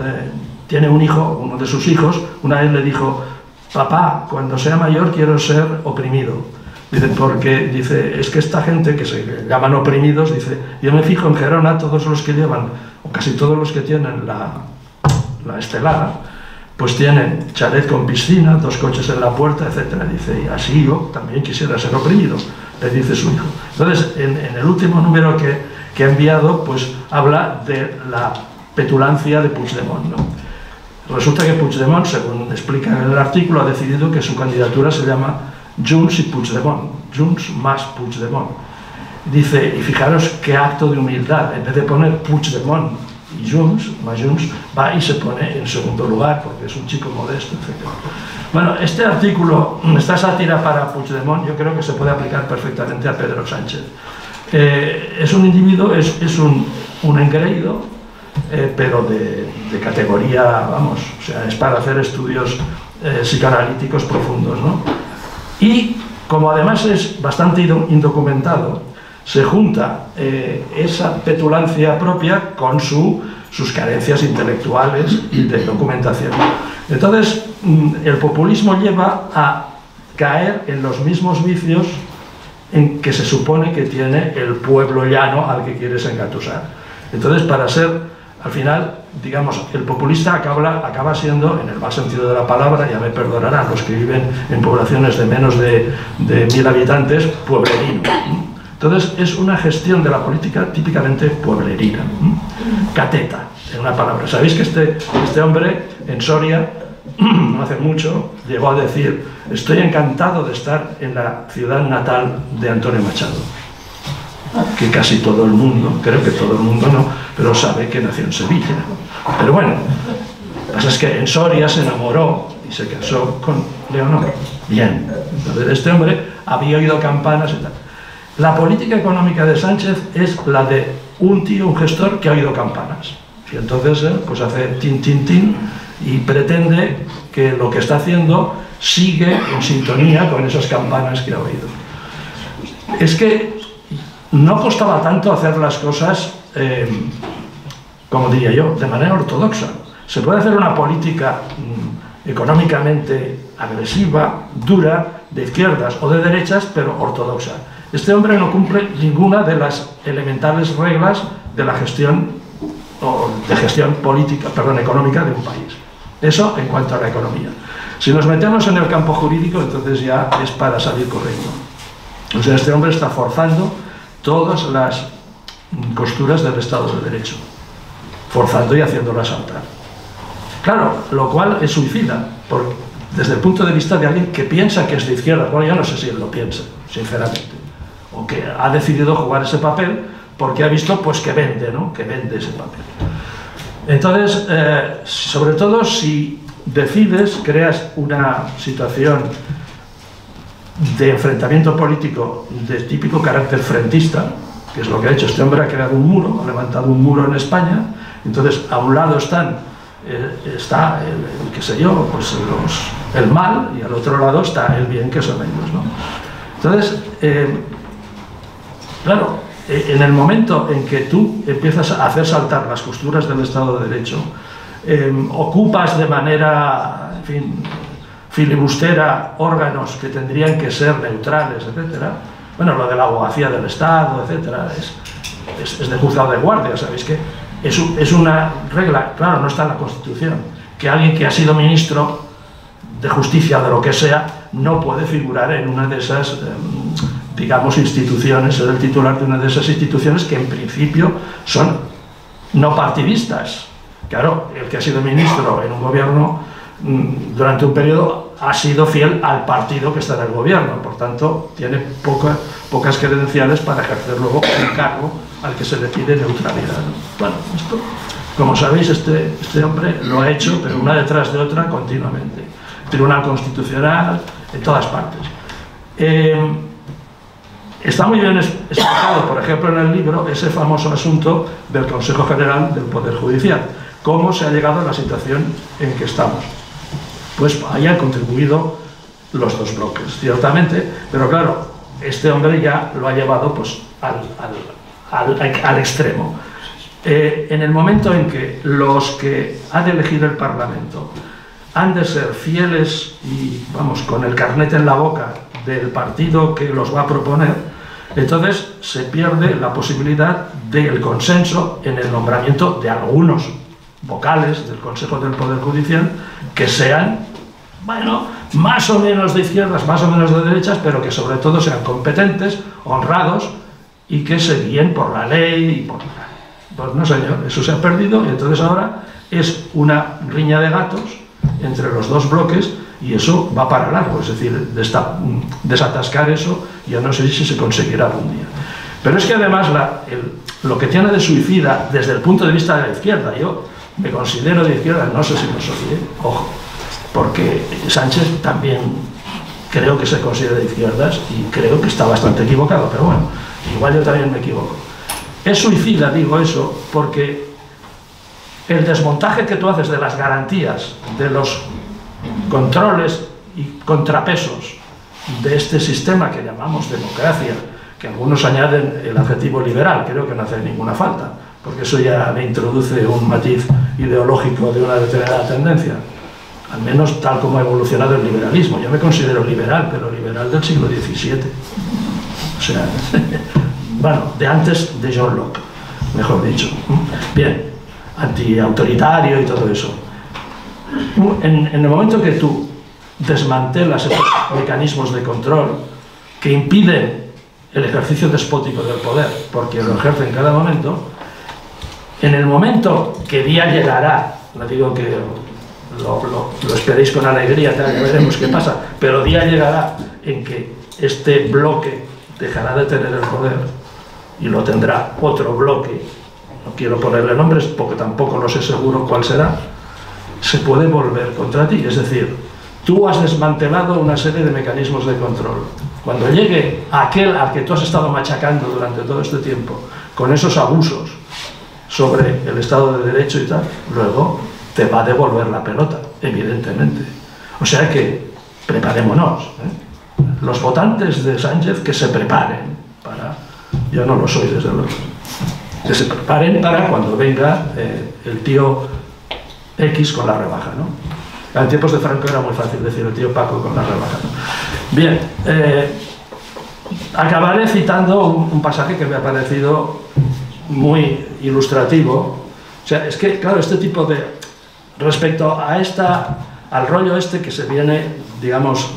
tiene un hijo, uno de sus hijos, una vez le dijo: papá, cuando sea mayor quiero ser oprimido. Dice, porque, dice, es que esta gente que se llaman oprimidos, dice, yo me fijo en Gerona, todos los que llevan, o casi todos los que tienen la estelada, pues tienen chalet con piscina, 2 coches en la puerta, etc. Dice, y así yo también quisiera ser oprimido, le dice su hijo. Entonces, en el último número que ha enviado, pues habla de la petulancia de Puigdemont, ¿no? Resulta que Puigdemont, según explica en el artículo, ha decidido que su candidatura se llama Junts y Puigdemont, Junts más Puigdemont. Dice, y fijaros qué acto de humildad, en vez de poner Puigdemont y Junts, más Junts, va y se pone en segundo lugar, porque es un chico modesto, etc. Bueno, este artículo, esta sátira para Puigdemont, yo creo que se puede aplicar perfectamente a Pedro Sánchez. Es un individuo, es un engreído, pero de categoría, vamos, o sea, es para hacer estudios psicoanalíticos profundos, ¿no? Y como además es bastante indocumentado, se junta esa petulancia propia con sus carencias intelectuales y de documentación. Entonces, el populismo lleva a caer en los mismos vicios en que se supone que tiene el pueblo llano al que quieres engatusar. Entonces, para ser, al final, digamos, el populista acaba siendo, en el mal sentido de la palabra, ya me perdonarán los que viven en poblaciones de menos de 1000 habitantes, pueblerino. Entonces, es una gestión de la política típicamente pueblerina, cateta, en una palabra. Sabéis que este hombre en Soria, no hace mucho, llegó a decir: estoy encantado de estar en la ciudad natal de Antonio Machado, que casi todo el mundo, creo que todo el mundo no, pero sabe que nació en Sevilla. Pero bueno, lo que pasa es que en Soria se enamoró y se casó con Leonor. Bien, entonces este hombre había oído campanas y tal. La política económica de Sánchez es la de un tío, un gestor que ha oído campanas. Y entonces pues hace tin, tin, tin y pretende que lo que está haciendo sigue en sintonía con esas campanas que ha oído. Es que no costaba tanto hacer las cosas, como diría yo, de manera ortodoxa. Se puede hacer una política económicamente agresiva, dura, de izquierdas o de derechas, pero ortodoxa. Este hombre no cumple ninguna de las elementales reglas de la gestión, o de gestión política, perdón, económica de un país. Eso en cuanto a la economía. Si nos metemos en el campo jurídico, entonces ya es para salir corriendo. O sea, este hombre está forzando todas las costuras del Estado de Derecho, forzando y haciéndola saltar. Claro, lo cual es suicida, porque desde el punto de vista de alguien que piensa que es de izquierda, bueno, yo no sé si él lo piensa, sinceramente, o que ha decidido jugar ese papel porque ha visto pues que vende, ¿no? Que vende ese papel. Entonces, sobre todo si decides, creas una situación de enfrentamiento político de típico carácter frentista, que es lo que ha hecho este hombre, ha creado un muro, ha levantado un muro en España. Entonces a un lado está el qué sé yo, pues el mal, y al otro lado está el bien, que son ellos, ¿no? Entonces, claro, en el momento en que tú empiezas a hacer saltar las costuras del Estado de Derecho, ocupas de manera, en fin, filibustera órganos que tendrían que ser neutrales, etcétera. Bueno, lo de la abogacía del Estado, etcétera, es de juzgado de guardia, ¿sabéis qué? Es una regla, claro, no está en la Constitución, que alguien que ha sido ministro de justicia, de lo que sea, no puede figurar en una de esas, digamos, instituciones, ser el titular de una de esas instituciones que en principio son no partidistas. Claro, el que ha sido ministro en un gobierno durante un periodo ha sido fiel al partido que está en el gobierno, por tanto tiene pocas credenciales para ejercer luego un cargo al que se le pide neutralidad, ¿no? Bueno, esto, como sabéis, este hombre lo ha hecho, pero una detrás de otra continuamente. Tribunal Constitucional, en todas partes. Está muy bien explicado, por ejemplo, en el libro, ese famoso asunto del Consejo General del Poder Judicial. Cómo se ha llegado a la situación en que estamos. Pues ahí han contribuido los dos bloques, ciertamente, pero claro, este hombre ya lo ha llevado pues, al extremo. En el momento en que los que ha de elegir el Parlamento han de ser fieles y, vamos, con el carnet en la boca del partido que los va a proponer, entonces se pierde la posibilidad del consenso en el nombramiento de algunos vocales del Consejo del Poder Judicial que sean, bueno, más o menos de izquierdas, más o menos de derechas, pero que sobre todo sean competentes, honrados y que se guíen por la ley y por... Pues no, señor, eso se ha perdido y entonces ahora es una riña de gatos entre los dos bloques y eso va para largo, es decir, desatascar eso yo no sé si se conseguirá algún día. Pero es que además lo que tiene de suicida desde el punto de vista de la izquierda, yo me considero de izquierda, no sé si lo soy, ojo, porque Sánchez también creo que se considera de izquierdas y creo que está bastante equivocado, pero bueno, igual yo también me equivoco. Es suicida, digo eso, porque el desmontaje que tú haces de las garantías, de los controles y contrapesos de este sistema que llamamos democracia, que algunos añaden el adjetivo liberal, creo que no hace ninguna falta, porque eso ya le introduce un matiz ideológico de una determinada tendencia, al menos tal como ha evolucionado el liberalismo. Yo me considero liberal, pero liberal del siglo XVII, o sea, bueno, de antes de John Locke, mejor dicho. Bien, antiautoritario y todo eso. En el momento que tú desmantelas esos mecanismos de control que impiden el ejercicio despótico del poder, porque lo ejerce en cada momento, en el momento que día llegará, no digo que lo esperéis con alegría, ya veremos qué pasa, pero día llegará en que este bloque dejará de tener el poder y lo tendrá otro bloque, no quiero ponerle nombres porque tampoco lo sé seguro cuál será, se puede volver contra ti, es decir, tú has desmantelado una serie de mecanismos de control. Cuando llegue aquel al que tú has estado machacando durante todo este tiempo, con esos abusos sobre el Estado de Derecho y tal, luego te va a devolver la pelota, evidentemente. O sea que preparémonos, ¿eh? Los votantes de Sánchez que se preparen para... Yo no lo soy, desde luego. Que se preparen para cuando venga el tío X con la rebaja, ¿no? En tiempos de Franco era muy fácil decir el tío Paco con la rebaja, ¿no? Bien, acabaré citando un pasaje que me ha parecido muy ilustrativo. O sea, es que, claro, este tipo de... Respecto a al rollo este que se viene, digamos,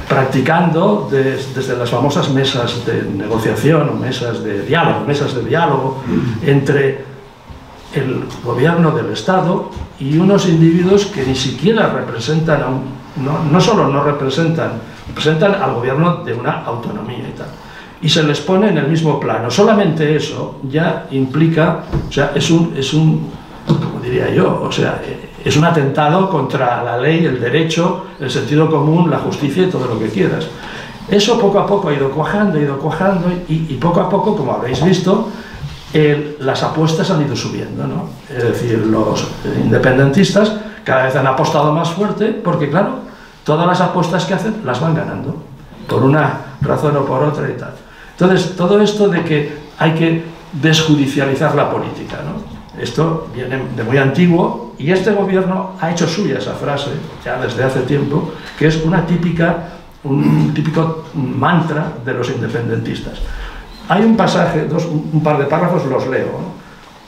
practicando desde las famosas mesas de negociación o mesas de diálogo entre el gobierno del Estado y unos individuos que ni siquiera representan, no solo no representan al gobierno de una autonomía y tal. Y se les pone en el mismo plano. Solamente eso ya implica, o sea, es un como diría yo, o sea, es un atentado contra la ley, el derecho, el sentido común, la justicia y todo lo que quieras. Eso poco a poco ha ido cuajando y poco a poco, como habréis visto, las apuestas han ido subiendo, ¿no? Es decir, los independentistas cada vez han apostado más fuerte porque, claro, todas las apuestas que hacen las van ganando, por una razón o por otra y tal. Entonces, todo esto de que hay que desjudicializar la política, ¿no? Esto viene de muy antiguo y este gobierno ha hecho suya esa frase, ya desde hace tiempo, que es un típico mantra de los independentistas. Hay un pasaje, un par de párrafos, los leo, ¿no?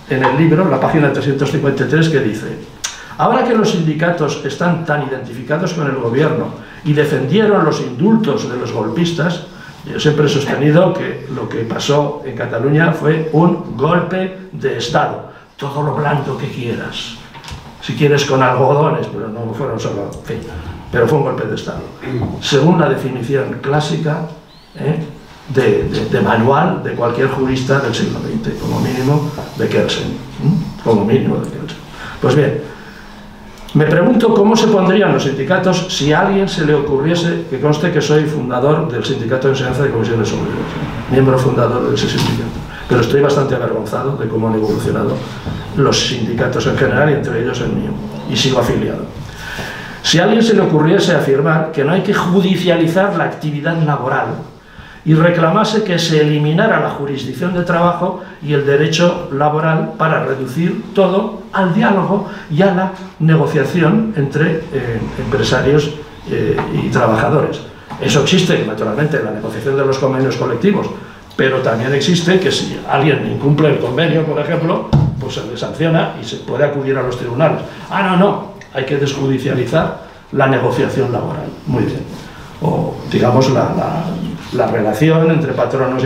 En el libro, la página 353, que dice: ahora que los sindicatos están tan identificados con el gobierno y defendieron los indultos de los golpistas, yo siempre he sostenido que lo que pasó en Cataluña fue un golpe de Estado. Todo lo blando que quieras. Si quieres con algodones, pero no fueron solo... En fin, pero fue un golpe de Estado. Según la definición clásica de manual de cualquier jurista del siglo XX, como mínimo de Kelsen. Como mínimo de Kelsen. Pues bien, me pregunto cómo se pondrían los sindicatos si a alguien se le ocurriese, que conste que soy fundador del Sindicato de Enseñanza de Comisiones Obreras, miembro fundador de ese sindicato, pero estoy bastante avergonzado de cómo han evolucionado los sindicatos en general y entre ellos el mío, y sigo afiliado. Si a alguien se le ocurriese afirmar que no hay que judicializar la actividad laboral y reclamase que se eliminara la jurisdicción de trabajo y el derecho laboral para reducir todo al diálogo y a la negociación entre empresarios y trabajadores. Eso existe, naturalmente, en la negociación de los convenios colectivos, pero también existe que si alguien incumple el convenio, por ejemplo, pues se le sanciona y se puede acudir a los tribunales. Ah, no, hay que desjudicializar la negociación laboral. Muy bien. O, digamos, la relación entre patronos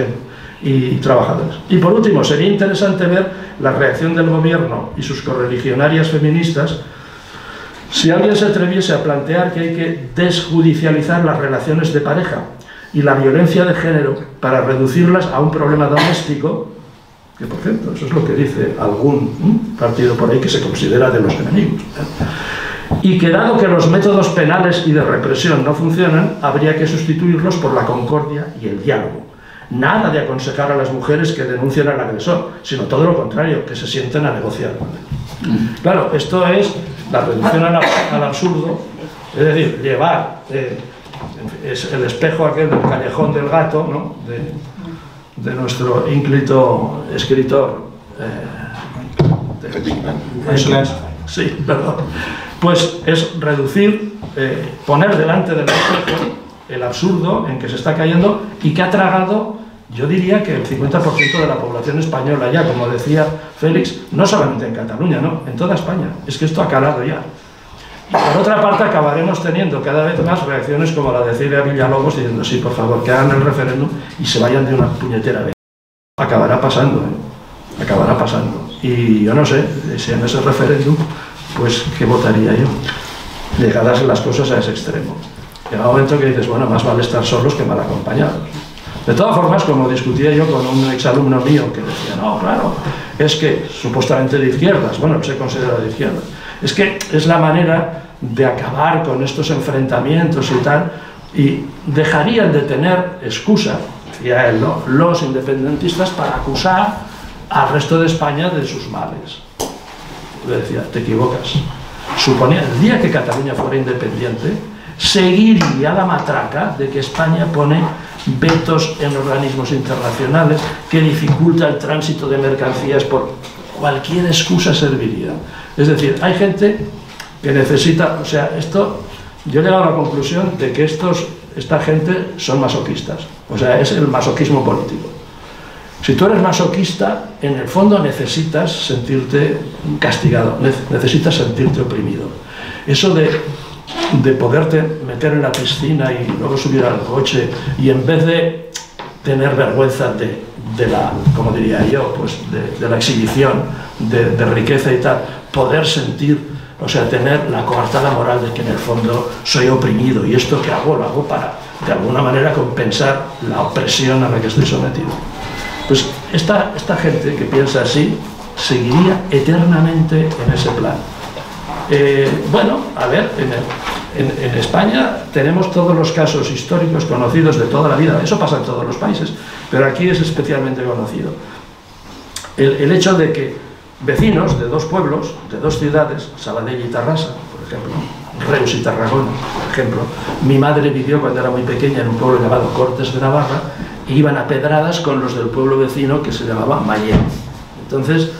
y trabajadores. Y por último, sería interesante ver la reacción del gobierno y sus correligionarias feministas si alguien se atreviese a plantear que hay que desjudicializar las relaciones de pareja y la violencia de género para reducirlas a un problema doméstico, que por cierto, eso es lo que dice algún partido por ahí que se considera de los enemigos, y que dado que los métodos penales y de represión no funcionan, habría que sustituirlos por la concordia y el diálogo. Nada de aconsejar a las mujeres que denuncien al agresor, sino todo lo contrario, que se sienten a negociar. Claro, esto es la reducción al absurdo, es decir, llevar es el espejo aquel del callejón del gato, ¿no? de nuestro ínclito escritor sí, perdón. Pues es reducir, poner delante del espejo el absurdo en que se está cayendo y que ha tragado, yo diría que el 50% de la población española ya, como decía Félix, no solamente en Cataluña, no, en toda España. Es que esto ha calado ya. Y por otra parte acabaremos teniendo cada vez más reacciones como la de Celia Villalobos diciendo sí, por favor, que hagan el referéndum y se vayan de una puñetera vez. Acabará pasando, acabará pasando. Y yo no sé si en ese referéndum, pues, ¿qué votaría yo? Llegadas las cosas a ese extremo. Llega un momento que dices, bueno, más vale estar solos que mal acompañados. De todas formas, como discutía yo con un exalumno mío que decía, no, claro, es que supuestamente de izquierdas, bueno, se considera de izquierdas, es que es la manera de acabar con estos enfrentamientos y tal, y dejarían de tener excusa, decía él, ¿no?, los independentistas para acusar al resto de España de sus males. Le decía, te equivocas. Suponía, el día que Cataluña fuera independiente, seguiría la matraca de que España pone vetos en organismos internacionales, que dificulta el tránsito de mercancías, por cualquier excusa serviría. Es decir, hay gente que necesita, o sea, esto, yo he llegado a la conclusión de que esta gente son masoquistas, o sea, es el masoquismo político. Si tú eres masoquista, en el fondo necesitas sentirte castigado, necesitas sentirte oprimido. Eso de poderte meter en la piscina y luego subir al coche y en vez de tener vergüenza de la, como diría yo, pues de la exhibición de riqueza y tal, poder sentir, o sea, tener la coartada moral de que en el fondo soy oprimido y esto que hago lo hago para, de alguna manera, compensar la opresión a la que estoy sometido. Pues esta gente que piensa así seguiría eternamente en ese plan. Bueno, a ver, en España tenemos todos los casos históricos conocidos de toda la vida, eso pasa en todos los países, pero aquí es especialmente conocido. El hecho de que vecinos de dos pueblos, de dos ciudades, Sabadell y Tarrasa, por ejemplo, Reus y Tarragona, por ejemplo, mi madre vivió cuando era muy pequeña en un pueblo llamado Cortes de Navarra, e iban a pedradas con los del pueblo vecino que se llamaba Mayén. Entonces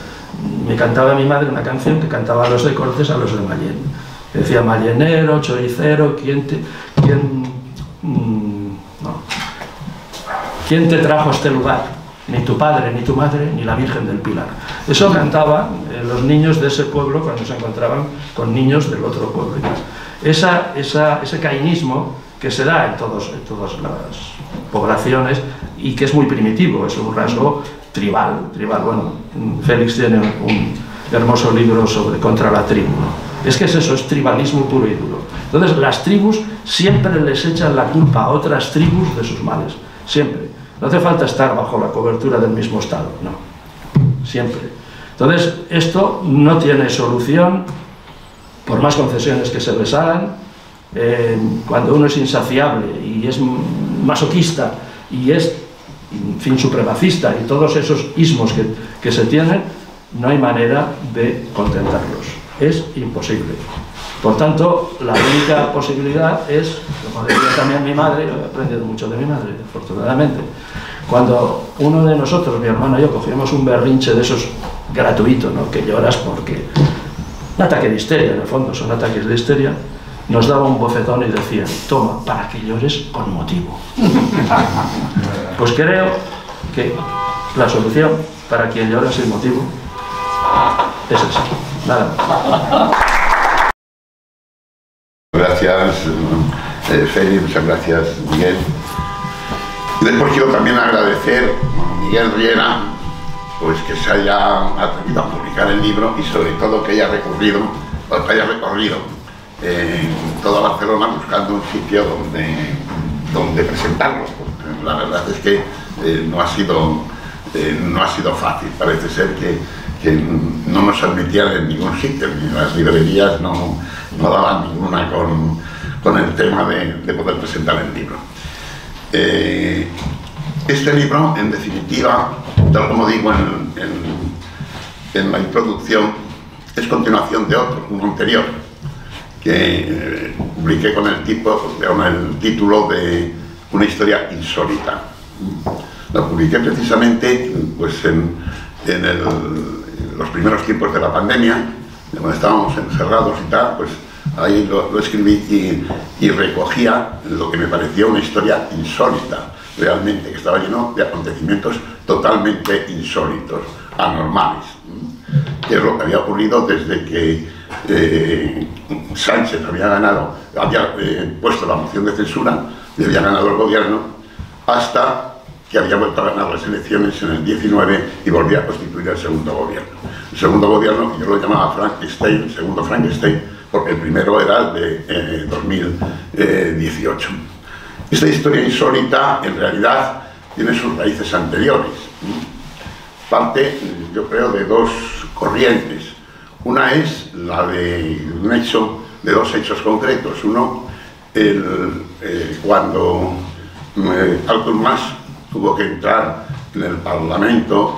me cantaba mi madre una canción que cantaba a los de Cortes, a los de Mayén. Decía: Mayenero, choricero, ¿quién te trajo a este lugar? Ni tu padre, ni tu madre, ni la Virgen del Pilar. Eso cantaban los niños de ese pueblo cuando se encontraban con niños del otro pueblo. Ese caínismo que se da en todas las poblaciones y que es muy primitivo, es un rasgo tribal. Bueno, Félix tiene un hermoso libro contra la tribu, ¿no? Es que es eso, es tribalismo puro y duro. Entonces las tribus siempre les echan la culpa a otras tribus de sus males, siempre. No hace falta estar bajo la cobertura del mismo Estado, no, siempre. Entonces esto no tiene solución por más concesiones que se les hagan. Cuando uno es insaciable y es masoquista y es, en fin, supremacista y todos esos ismos que se tienen, no hay manera de contentarlos, es imposible. Por tanto, la única posibilidad es, como decía también mi madre, yo he aprendido mucho de mi madre, afortunadamente, cuando uno de nosotros, mi hermano y yo, cogíamos un berrinche de esos gratuitos, ¿no?, que lloras porque... un ataque de histeria, en el fondo, son ataques de histeria, nos daba un bofetón y decía: toma, para que llores con motivo. Pues creo que la solución para quien llora sin motivo es esa. Nada más. Gracias, Félix, muchas gracias, Miguel. Y después quiero también agradecer a Miguel Riera, pues que se haya atrevido a publicar el libro y sobre todo que haya recorrido toda Barcelona buscando un sitio donde presentarlo. Porque la verdad es que no ha sido fácil. Parece ser que no nos admitían en ningún sitio, ni las librerías no daban ninguna con el tema de poder presentar el libro. Este libro, en definitiva, tal como digo en la introducción, es continuación de otro, uno anterior, que publiqué con el título de Una historia insólita. Lo publiqué precisamente pues, en los primeros tiempos de la pandemia, cuando estábamos encerrados y tal, pues ahí lo escribí y recogía lo que me parecía una historia insólita, realmente, que estaba lleno de acontecimientos totalmente insólitos, anormales, que es lo que había ocurrido desde que Sánchez había puesto la moción de censura y había ganado el gobierno, hasta que había vuelto a ganar las elecciones en el 19 y volvía a constituir el segundo gobierno. El segundo gobierno, que yo lo llamaba Frankenstein, el segundo Frankenstein, porque el primero era el de 2018. Esta historia insólita, en realidad, tiene sus raíces anteriores. Parte, yo creo, de dos corrientes. Una es la de dos hechos concretos. Uno, cuando Artur Mas tuvo que entrar en el Parlamento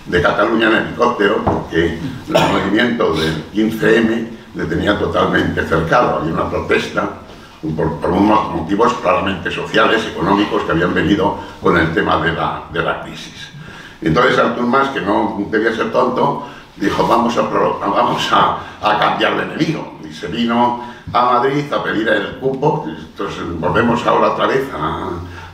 de Cataluña en helicóptero porque el movimiento del 15M le tenía totalmente cercado. Había una protesta por unos motivos claramente sociales, económicos, que habían venido con el tema de la crisis. Entonces Artur Mas, que no debía ser tonto, dijo: vamos a cambiar de enemigo. Y se vino a Madrid a pedir el cupo. Entonces volvemos ahora otra vez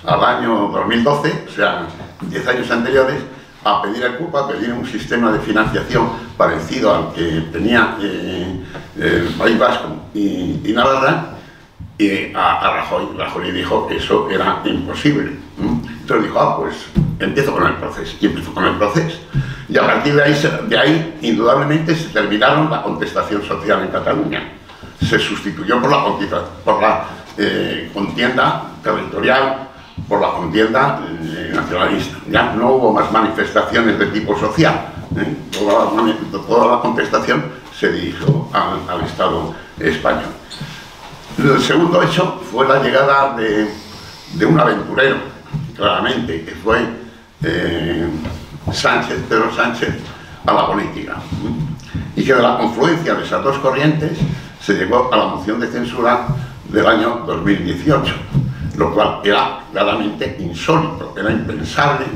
al año 2012, o sea, 10 años anteriores, a pedir el cupo, a pedir un sistema de financiación parecido al que tenía el País Vasco y Navarra, y a Rajoy le dijo que eso era imposible. Entonces dijo: pues empiezo con el proceso. Y empezó con el proceso. Y a partir de ahí indudablemente se terminaron la contestación social en Cataluña. Se sustituyó por la contienda territorial, por la contienda nacionalista. Ya no hubo más manifestaciones de tipo social. Toda la contestación se dirigió al Estado español. El segundo hecho fue la llegada de un aventurero, claramente, que fue Pedro Sánchez, a la política. Y que de la confluencia de esas dos corrientes se llegó a la moción de censura del año 2018, lo cual era claramente insólito, era impensable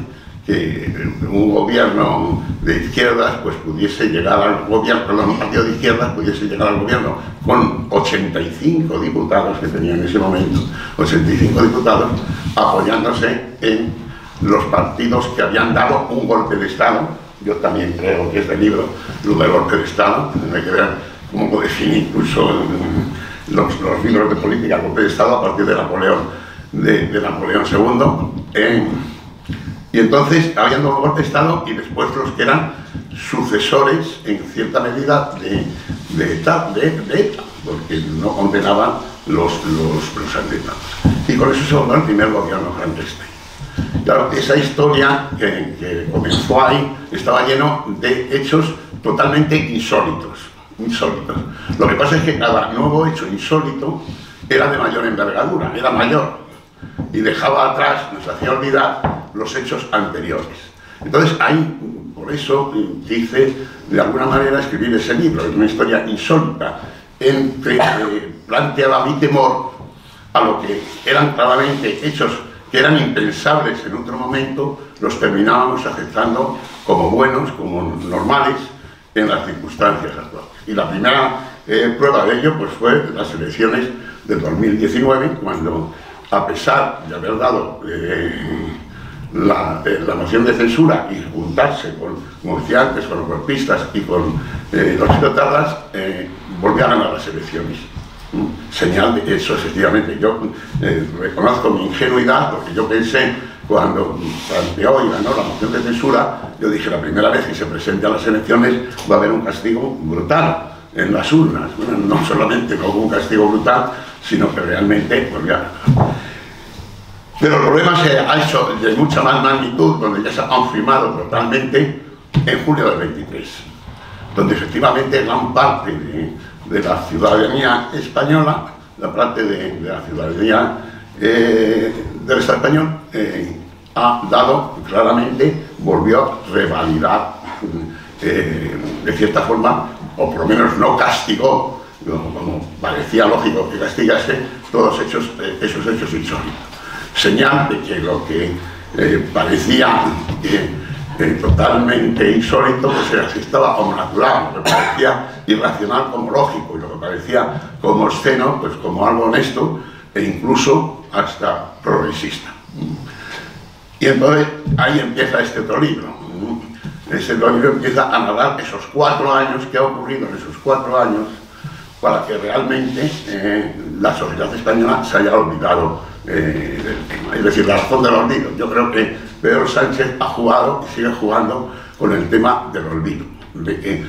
que un gobierno de izquierdas pues pudiese llegar al gobierno, un partido de izquierdas pudiese llegar al gobierno con 85 diputados que tenía en ese momento, 85 diputados apoyándose en los partidos que habían dado un golpe de Estado. Yo también creo que este libro, lo del golpe de Estado, hay que ver cómo define incluso los libros de política, golpe de Estado a partir de Napoleón, de Napoleón II. Y entonces habían dado golpe de Estado y después los que eran sucesores, en cierta medida, de ETA, porque no condenaban los atentados. Y con eso se formó el primer gobierno clandestino. Claro, esa historia que comenzó ahí estaba lleno de hechos totalmente insólitos. Lo que pasa es que cada nuevo hecho insólito era de mayor envergadura, era mayor, y dejaba atrás, nos hacía olvidar los hechos anteriores. Entonces ahí, por eso quise de alguna manera escribir ese libro, es una historia insólita, planteaba mi temor a lo que eran claramente hechos que eran impensables en otro momento, los terminábamos aceptando como buenos, como normales en las circunstancias actuales. Y la primera prueba de ello pues, fue las elecciones del 2019, cuando, a pesar de haber dado la moción de censura y juntarse con, como decía antes, con los golpistas y con los psicópatas, volvió a ganar las elecciones. Señal de eso, efectivamente. Yo reconozco mi ingenuidad, porque yo pensé, cuando planteó y ganó la moción de censura, yo dije, la primera vez que se presente a las elecciones va a haber un castigo brutal en las urnas. Bueno, no solamente no hubo un castigo brutal, sino que realmente volvió a ganar. Pero el problema se ha hecho de mucha más magnitud, donde ya se han firmado totalmente en julio del 23, donde efectivamente gran parte de la ciudadanía española, la parte de la ciudadanía del Estado español, ha dado claramente, volvió a revalidar de cierta forma, o por lo menos no castigó, como parecía lógico que castigase, todos esos hechos insólitos. Señal de que lo que parecía totalmente insólito, pues se estaba como natural, lo que parecía irracional como lógico, y lo que parecía como obsceno, pues como algo honesto, e incluso hasta progresista. Y entonces ahí empieza este otro libro. Ese otro libro empieza a narrar esos 4 años, que ha ocurrido en esos 4 años, para que realmente la sociedad española se haya olvidado del tema. Es decir, la razón del olvido. Yo creo que Pedro Sánchez ha jugado y sigue jugando con el tema del olvido, de que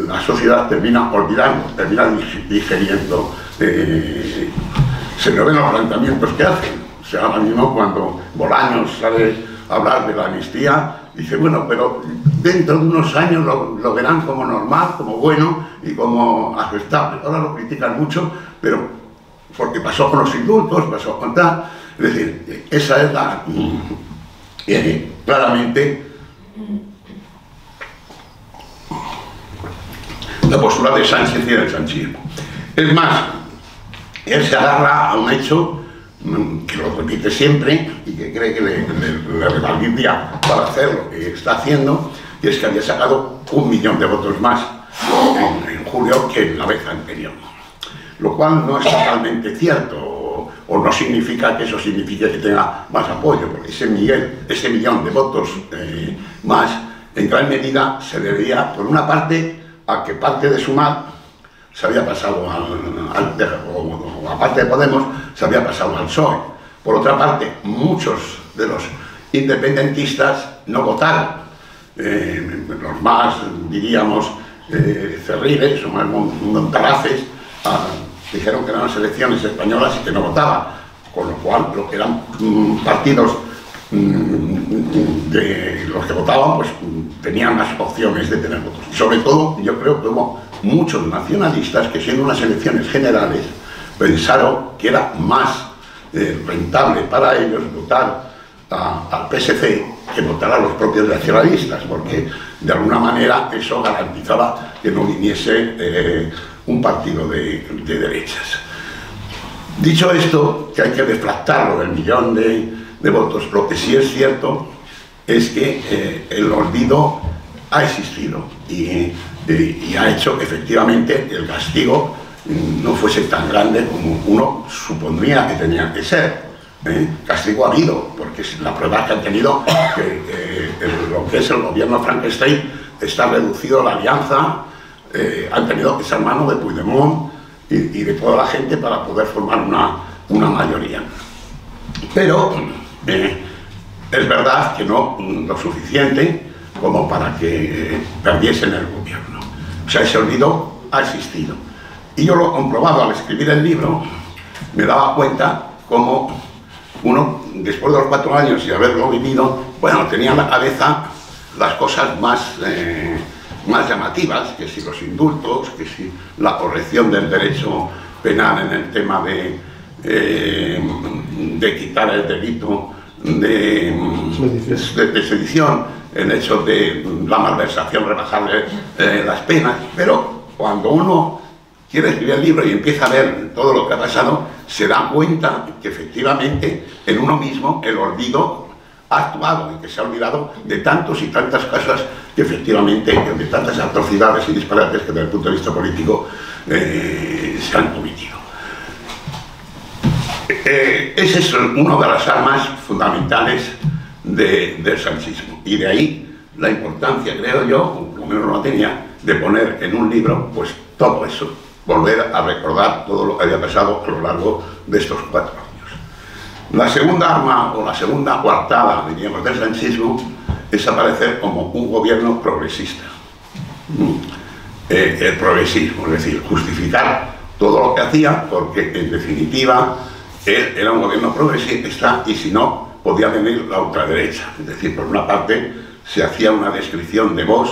la sociedad termina olvidando, termina digeriendo, se le ven los planteamientos que hacen. O sea, ahora mismo cuando Bolaños sale a hablar de la amnistía, dice, bueno, pero dentro de unos años lo verán como normal, como bueno y como aceptable. Ahora lo critican mucho, pero porque pasó con los indultos, pasó con tal. Es decir, esa es la... claramente la postura de Sánchez y del sanchismo. Es más, él se agarra a un hecho que lo repite siempre y que cree que le revalida para hacer lo que está haciendo, y es que había sacado 1 millón de votos más en julio que en la vez anterior. Lo cual no es totalmente cierto, o no significa que eso signifique que tenga más apoyo, porque ese millón de votos más, en gran medida se debía, por una parte, a que parte de Sumar se había pasado o aparte de Podemos, se había pasado al PSOE. Por otra parte, muchos de los independentistas no votaron. Los más, diríamos, cerriles o más montaraces, dijeron que eran las elecciones españolas y que no votaban, con lo cual lo que eran partidos de los que votaban pues tenían más opciones de tener votos. Y sobre todo yo creo que hubo muchos nacionalistas que, siendo unas elecciones generales, pensaron que era más rentable para ellos votar al PSC que votar a los propios nacionalistas, porque de alguna manera eso garantizaba que no viniese un partido de derechas. Dicho esto, que hay que deflactarlo del millón de votos, lo que sí es cierto es que el olvido ha existido y ha hecho que efectivamente el castigo no fuese tan grande como uno supondría que tenía que ser. Castigo ha habido, porque la prueba que han tenido que lo que es el gobierno Frankenstein está reducido a la alianza, han tenido que echar mano de Puigdemont y de toda la gente para poder formar una mayoría. Pero es verdad que no lo suficiente como para que perdiesen el gobierno. O sea, ese olvido ha existido. Y yo lo he comprobado al escribir el libro, me daba cuenta cómo uno, después de los 4 años y haberlo vivido, bueno, tenía en la cabeza las cosas más llamativas, que si los indultos, que si la corrección del derecho penal en el tema de quitar el delito de sedición, el hecho de la malversación, rebajarle las penas, pero cuando uno quiere escribir el libro y empieza a ver todo lo que ha pasado, se da cuenta que efectivamente en uno mismo el olvido ha actuado y que se ha olvidado de tantos y tantas cosas que efectivamente, de tantas atrocidades y disparates que desde el punto de vista político se han cometido. Ese es una de las armas fundamentales del sanchismo, y de ahí la importancia, creo yo, como menos lo tenía, de poner en un libro pues todo eso, volver a recordar todo lo que había pasado a lo largo de estos 4 años. La segunda arma, o la segunda coartada, diríamos, del sanchismo, es aparecer como un gobierno progresista. El progresismo, es decir, justificar todo lo que hacía, porque en definitiva él era un gobierno progresista y si no, podía venir la ultraderecha. Es decir, por una parte se hacía una descripción de Vox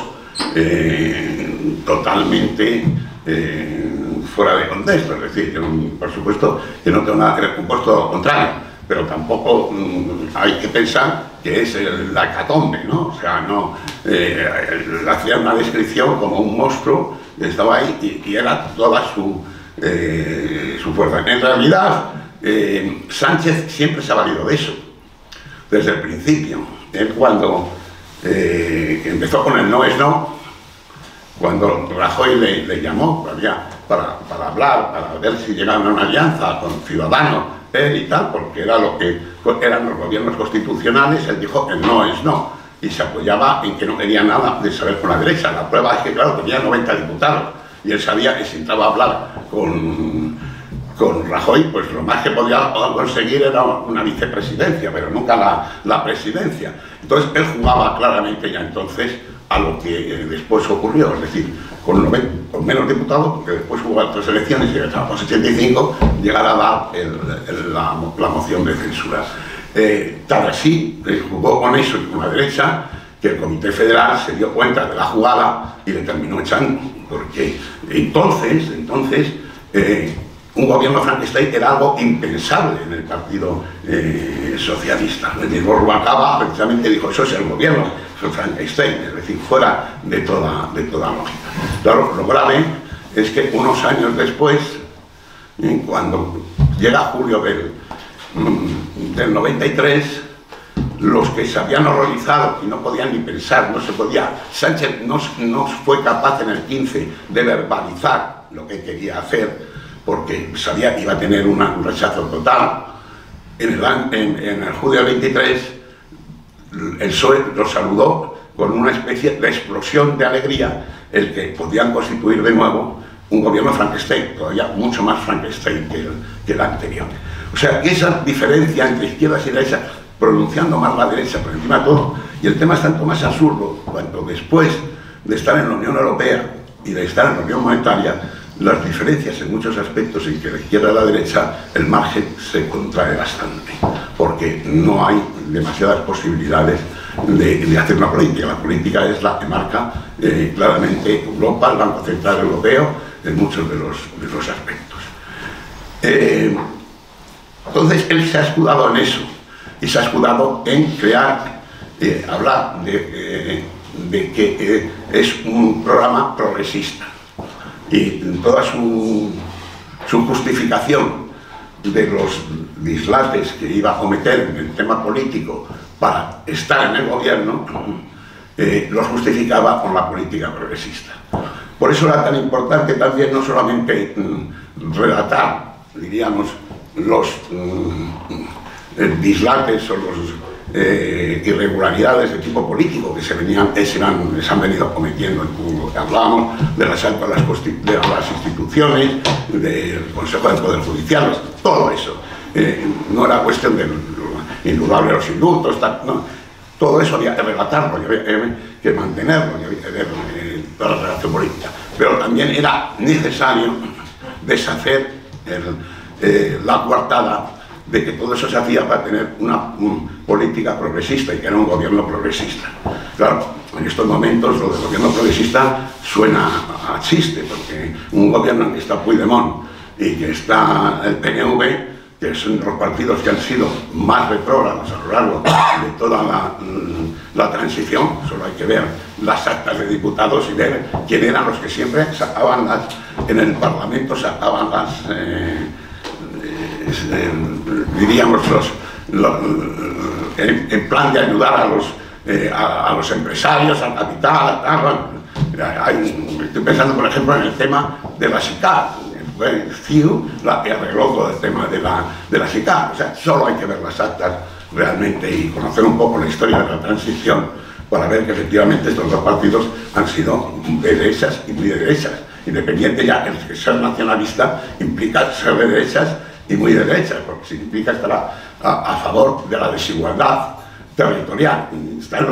totalmente fuera de contexto, es decir, por supuesto que no tengo nada que ver con Vox, todo lo contrario, pero tampoco hay que pensar que es la hecatombe, ¿no? O sea, no, hacía una descripción como un monstruo que estaba ahí y era toda su fuerza. En realidad, Sánchez siempre se ha valido de eso, desde el principio. Él cuando empezó con el no es no, cuando Rajoy le llamó para hablar, para ver si llegaban a una alianza con Ciudadanos, él y tal, porque era lo que eran los gobiernos constitucionales, él dijo el no es no, y se apoyaba en que no quería nada de saber con la derecha. La prueba es que, claro, tenía 90 diputados, y él sabía que si entraba a hablar con Rajoy, pues lo más que podía conseguir era una vicepresidencia, pero nunca la presidencia. Entonces él jugaba claramente ya entonces a lo que después ocurrió, es decir, con menos diputados, porque después hubo otras elecciones y a los 85 llegar a dar la moción de censura. Tal así jugó con eso y con la derecha, que el Comité Federal se dio cuenta de la jugada y le terminó echando, porque entonces un gobierno Frankenstein era algo impensable en el Partido Socialista. El mismo Rubalcaba precisamente dijo, eso es el gobierno Frankenstein, es decir, fuera de toda lógica. Claro, lo grave es que unos años después, cuando llega julio del 93, los que se habían horrorizado y no podían ni pensar, no se podía, Sánchez no fue capaz en el 15 de verbalizar lo que quería hacer, porque sabía que iba a tener un rechazo total. En el julio del 23, el PSOE lo saludó con una especie de explosión de alegría, el que podían constituir de nuevo un gobierno Frankenstein, todavía mucho más Frankenstein que el anterior. O sea, que esa diferencia entre izquierdas y derechas, pronunciando más la derecha por encima de todo, y el tema es tanto más absurdo cuando después de estar en la Unión Europea y de estar en la Unión Monetaria, las diferencias en muchos aspectos en que la izquierda y la derecha, el margen se contrae bastante, porque no hay demasiadas posibilidades de hacer una política. La política es la que marca claramente Europa, el Banco Central Europeo, en muchos de los aspectos. Entonces él se ha escudado en eso, y se ha escudado en crear, hablar de que es un programa progresista. Y toda su justificación de los dislates que iba a cometer en el tema político para estar en el gobierno, los justificaba con la política progresista. Por eso era tan importante también no solamente relatar, diríamos, los dislates o los irregularidades de tipo político que se han venido cometiendo. Hablábamos del asalto a las instituciones, del Consejo del Poder Judicial, todo eso. No era cuestión de indudable los indultos, no. Todo eso había que relatarlo, había que mantenerlo, había que ver toda la relación política. Pero también era necesario deshacer la coartada de que todo eso se hacía para tener una política progresista y que era un gobierno progresista. Claro, en estos momentos lo del gobierno progresista suena a chiste, porque un gobierno en que está Puigdemont y que está el PNV, que son los partidos que han sido más retrógrados a lo largo de toda la transición, solo hay que ver las actas de diputados y ver quién eran los que siempre sacaban en el Parlamento sacaban diríamos en plan de ayudar a los empresarios, al capital, estoy pensando por ejemplo en el tema de la SICAR. Fue CIU la que arregló todo el tema de la SICAR. O sea, solo hay que ver las actas realmente y conocer un poco la historia de la transición para ver que efectivamente estos dos partidos han sido de derechas y muy de derechas. Independiente ya que ser nacionalista implica ser de derechas y muy de derechas, porque significa estar a favor de la desigualdad territorial. Estar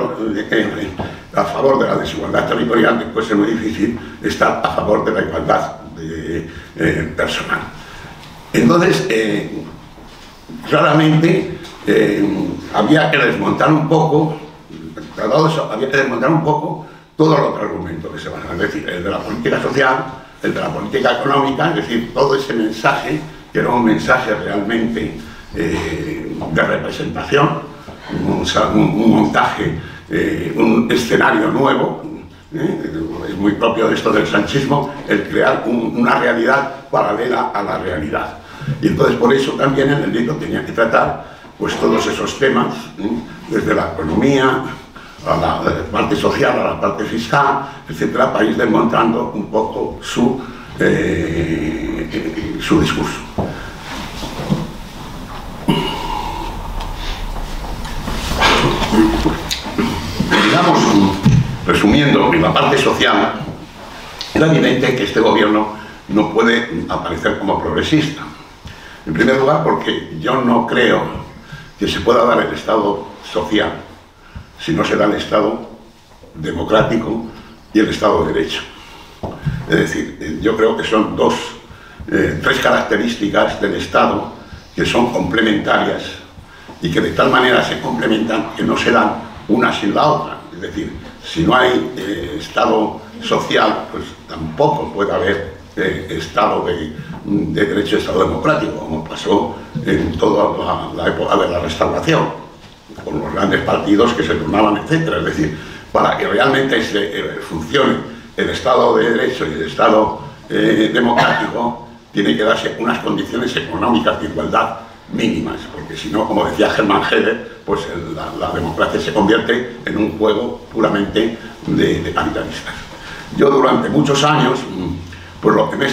a favor de la desigualdad territorial, que puede ser muy difícil estar a favor de la igualdad personal. Entonces, claramente había que desmontar un poco, tratado eso, había que desmontar un poco todos los argumentos que se van a decir, el de la política social, el de la política económica, es decir, todo ese mensaje, que era un mensaje realmente de representación, un montaje, un escenario nuevo. Es muy propio de esto del sanchismo, el crear una realidad paralela a la realidad. Y entonces por eso también en el libro tenía que tratar pues todos esos temas, desde la economía, a la parte social, a la parte fiscal, etcétera, para ir desmontando un poco su discurso. Digamos, resumiendo, en la parte social, era evidente que este gobierno no puede aparecer como progresista. En primer lugar, porque yo no creo que se pueda dar el Estado social si no se da el Estado democrático y el Estado de Derecho. Es decir, yo creo que son tres características del Estado que son complementarias y que de tal manera se complementan que no se dan una sin la otra. Es decir, si no hay Estado social, pues tampoco puede haber Estado de Derecho y Estado democrático, como pasó en toda la época de la Restauración, con los grandes partidos que se turnaban, etc. Es decir, para que realmente funcione el Estado de Derecho y el Estado democrático, tiene que darse unas condiciones económicas de igualdad mínimas, porque si no, como decía Hermann Hesse, pues la democracia se convierte en un juego puramente de capitalistas. Yo durante muchos años, pues lo que he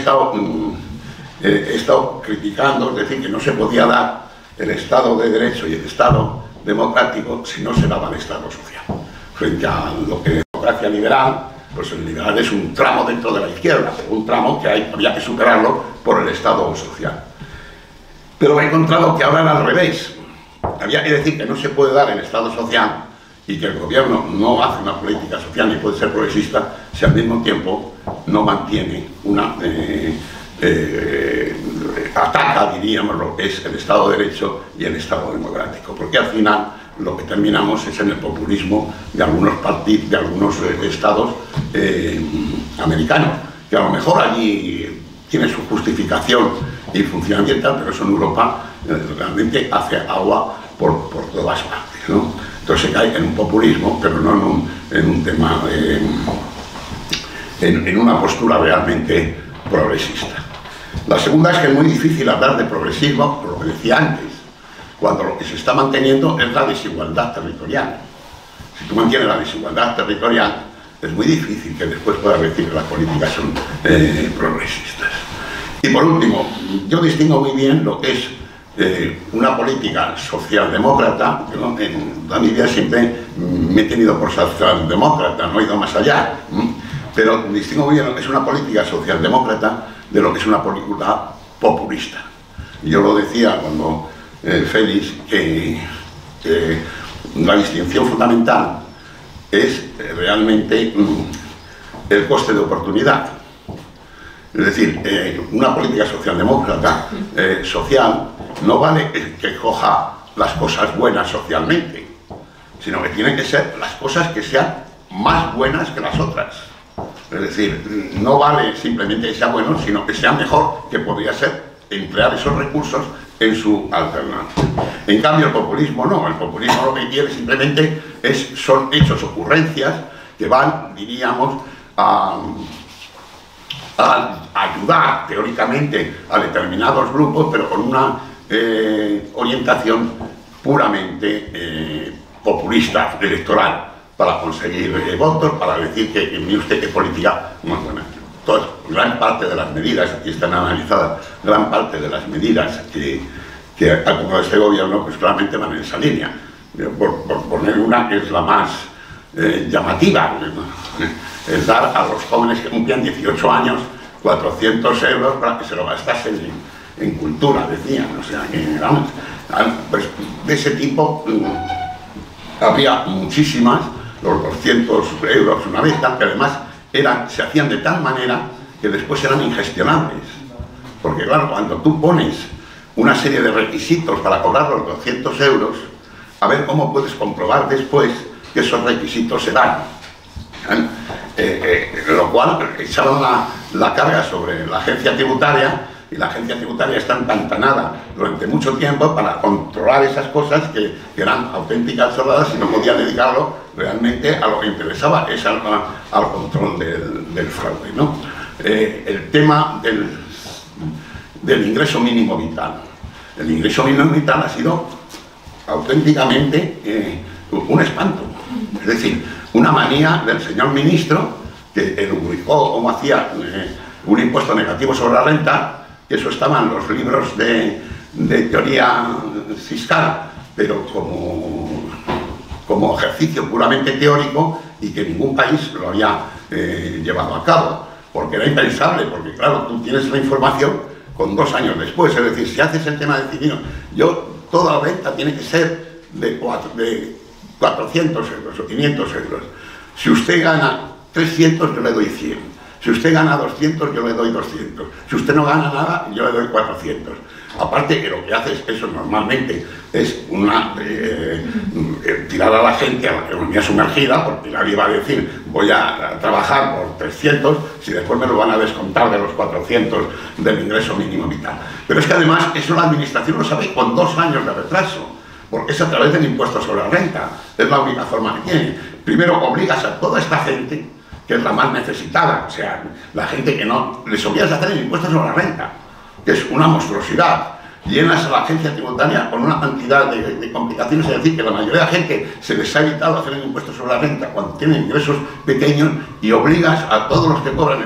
estado criticando, es decir, que no se podía dar el Estado de Derecho y el Estado democrático si no se daba el Estado social. Frente a lo que es democracia liberal, pues el liberal es un tramo dentro de la izquierda, un tramo que había que superarlo por el Estado social. Pero he encontrado que ahora era al revés. Había que decir que no se puede dar el Estado social y que el gobierno no hace una política social ni puede ser progresista si al mismo tiempo no mantiene ataca, diríamos, lo que es el Estado de Derecho y el Estado democrático, porque al final lo que terminamos es en el populismo de algunos partidos, de algunos estados americanos, que a lo mejor allí tiene su justificación y funcionamiento, pero eso en Europa realmente hace agua por todas partes, ¿no? Entonces se cae en un populismo, pero no en un tema, en una postura realmente progresista. La segunda es que es muy difícil hablar de progresismo, por lo que decía antes, cuando lo que se está manteniendo es la desigualdad territorial. Si tú mantienes la desigualdad territorial, es muy difícil que después puedas decir que las políticas son progresistas. Y por último, yo distingo muy bien lo que es una política socialdemócrata. Yo en toda mi vida siempre me he tenido por socialdemócrata, no he ido más allá, pero distingo muy bien lo que es una política socialdemócrata de lo que es una política populista. Y yo lo decía cuando Félix, que la distinción fundamental es realmente el coste de oportunidad. Es decir, una política socialdemócrata social no vale que coja las cosas buenas socialmente, sino que tienen que ser las cosas que sean más buenas que las otras. Es decir, no vale simplemente que sea bueno, sino que sea mejor, que podría ser emplear esos recursos en su alternancia. En cambio, el populismo no. El populismo lo que quiere simplemente son hechos, ocurrencias que van, diríamos, a ayudar teóricamente a determinados grupos, pero con una orientación puramente populista, electoral, para conseguir votos, para decir que mire usted qué política más buena. Entonces, gran parte de las medidas, aquí están analizadas, gran parte de las medidas que ha tomado este gobierno, pues claramente van en esa línea. Por poner una que es la más llamativa, es dar a los jóvenes que cumplían 18 años 400 euros para que se lo gastasen en cultura, decían. O sea, que, vamos, pues de ese tipo había muchísimas, los 200 euros una vez, que además se hacían de tal manera que después eran ingestionables. Porque claro, cuando tú pones una serie de requisitos para cobrar los 200 euros, a ver cómo puedes comprobar después que esos requisitos se dan. Lo cual echaban la carga sobre la agencia tributaria, y la agencia tributaria está empantanada durante mucho tiempo para controlar esas cosas que eran auténticas chorradas y no podía dedicarlo realmente a lo que interesaba, es al control del fraude, ¿no? El tema del ingreso mínimo vital. El ingreso mínimo vital ha sido auténticamente un espanto. Es decir, una manía del señor ministro que elubricó cómo hacía un impuesto negativo sobre la renta, que eso estaba en los libros de teoría fiscal, pero como ejercicio puramente teórico, y que ningún país lo había llevado a cabo, porque era impensable, porque claro, tú tienes la información con 2 años después. Es decir, si haces el tema definido, toda la renta tiene que ser de 400 euros o 500 euros. Si usted gana 300, yo le doy 100. Si usted gana 200, yo le doy 200. Si usted no gana nada, yo le doy 400. Aparte que lo que hace eso normalmente es tirar a la gente a la economía sumergida, porque nadie va a decir voy a trabajar por 300 si después me lo van a descontar de los 400 del ingreso mínimo vital. Pero es que además eso la administración lo sabe con 2 años de retraso, porque es a través del impuesto sobre la renta. Es la única forma que tiene. Primero obligas a toda esta gente, que es la más necesitada, o sea, la gente que no les obligas a hacer el impuesto sobre la renta, que es una monstruosidad. Llenas a la agencia tributaria con una cantidad de complicaciones, es decir, que la mayoría de la gente se les ha evitado hacer el impuesto sobre la renta cuando tienen ingresos pequeños, y obligas a todos los que cobran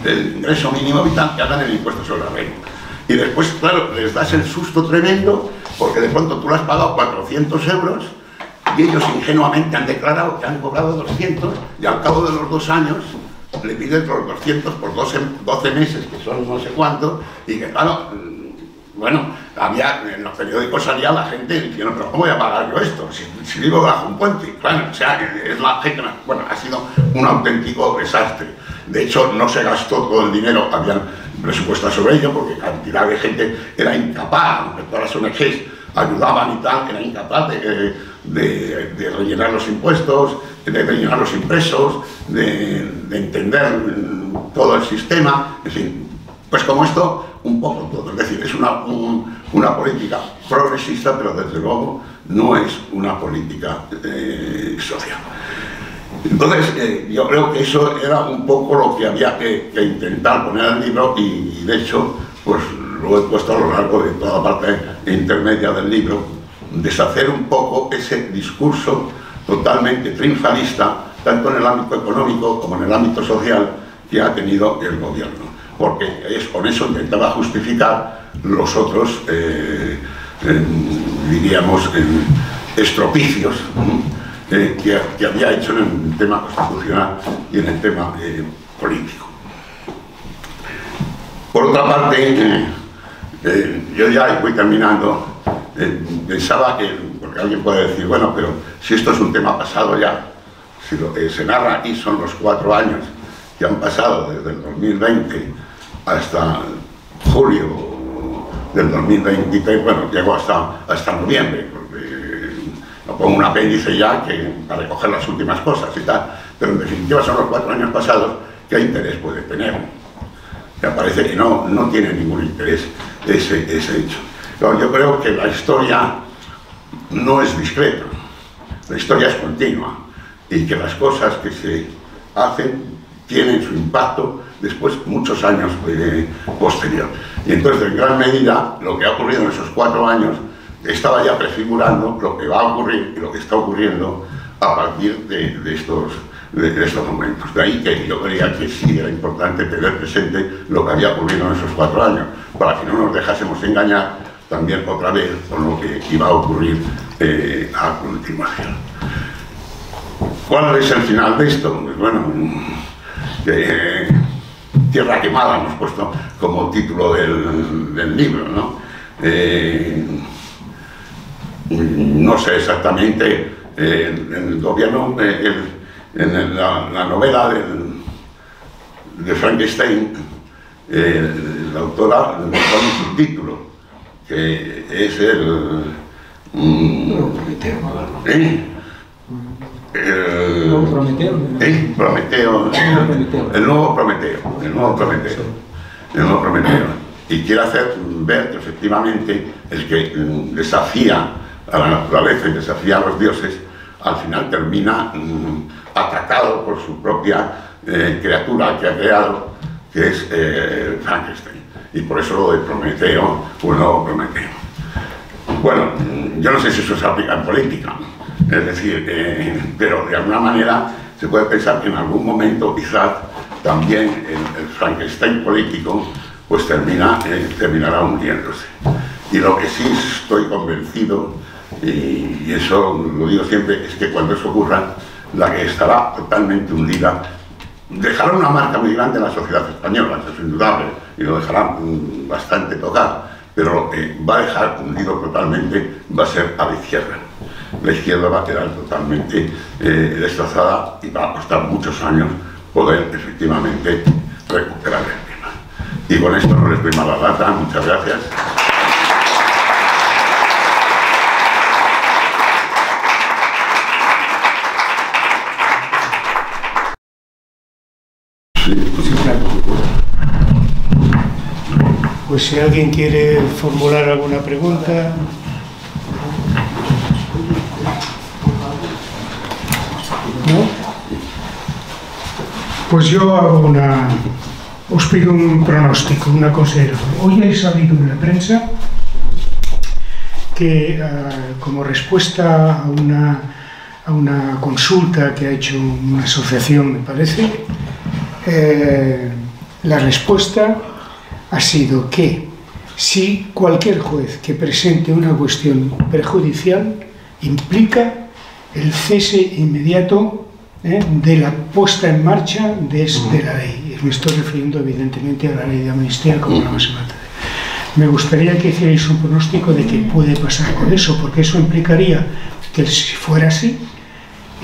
el ingreso mínimo vital que hagan el impuesto sobre la renta. Y después, claro, les das el susto tremendo, porque de pronto tú le has pagado 400 euros y ellos ingenuamente han declarado que han cobrado 200, y al cabo de los 2 años le piden los 200 por 12 meses, que son no sé cuánto, y que claro, bueno, en los periódicos salía la gente diciendo, pero ¿cómo voy a pagar yo esto? Si vivo bajo un puente. Claro, o sea, es la gente, bueno, ha sido un auténtico desastre. De hecho, no se gastó todo el dinero, habían presupuestado sobre ello, porque cantidad de gente era incapaz, aunque todas las ONGs ayudaban y tal, era incapaz de rellenar los impuestos, de rellenar los impresos, de entender todo el sistema, en fin, pues como esto, un poco todo. Es decir, es una política progresista, pero desde luego no es una política social. Entonces, yo creo que eso era un poco lo que había que intentar poner en el libro y de hecho, pues lo he puesto a lo largo de toda la parte intermedia del libro, deshacer un poco ese discurso totalmente triunfalista, tanto en el ámbito económico como en el ámbito social, que ha tenido el gobierno. Porque con eso intentaba justificar los otros, diríamos, estropicios que había hecho en el tema constitucional y en el tema político. Por otra parte, yo ya voy terminando, pensaba que, porque alguien puede decir, bueno, pero si esto es un tema pasado ya, si lo que se narra aquí son los 4 años que han pasado desde el 2020 hasta julio del 2023, bueno, llegó hasta noviembre, porque lo pongo un apéndice ya para recoger las últimas cosas y tal, pero en definitiva son los 4 años pasados. ¿Qué interés puede tener? Me parece que no tiene ningún interés ese hecho. No, yo creo que la historia no es discreta, la historia es continua y que las cosas que se hacen tienen su impacto después muchos años posterior. Y entonces, en gran medida, lo que ha ocurrido en esos 4 años estaba ya prefigurando lo que va a ocurrir y lo que está ocurriendo a partir de estos momentos. De ahí que yo creía que sí era importante tener presente lo que había ocurrido en esos 4 años, para que no nos dejásemos engañar también otra vez con lo que iba a ocurrir a continuación. ¿Cuál es el final de esto? Pues bueno, Tierra quemada hemos puesto como título del libro, ¿no? No sé exactamente, el gobierno, en la novela de Frankenstein, la autora le pone un subtítulo, que es el nuevo Prometeo. Y quiere hacer ver que efectivamente el que desafía a la naturaleza y desafía a los dioses, al final termina atacado por su propia criatura que ha creado, que es Frankenstein. Y por eso lo de Prometeo, un nuevo Prometeo. Bueno, yo no sé si eso se aplica en política, es decir, pero de alguna manera se puede pensar que en algún momento quizás también el Frankenstein político pues terminará hundiéndose. Y lo que sí estoy convencido, y eso lo digo siempre, es que cuando eso ocurra, la que estará totalmente hundida dejará una marca muy grande en la sociedad española, eso es indudable, y lo dejará bastante tocar, pero lo que va a dejar hundido totalmente va a ser a la izquierda. La izquierda va a quedar totalmente destrozada y va a costar muchos años poder efectivamente recuperar el tema. Y con esto no les doy mala lata, muchas gracias. Pues si alguien quiere formular alguna pregunta. ¿No? Pues yo hago os pido un pronóstico, una consideración. Hoy he salido en la prensa que como respuesta a una consulta que ha hecho una asociación, me parece, la respuesta ha sido que si cualquier juez que presente una cuestión perjudicial implica el cese inmediato de la puesta en marcha de la ley. Me estoy refiriendo evidentemente a la ley de amnistía como la más importante. Me gustaría que hicierais un pronóstico de qué puede pasar con eso, porque eso implicaría que si fuera así,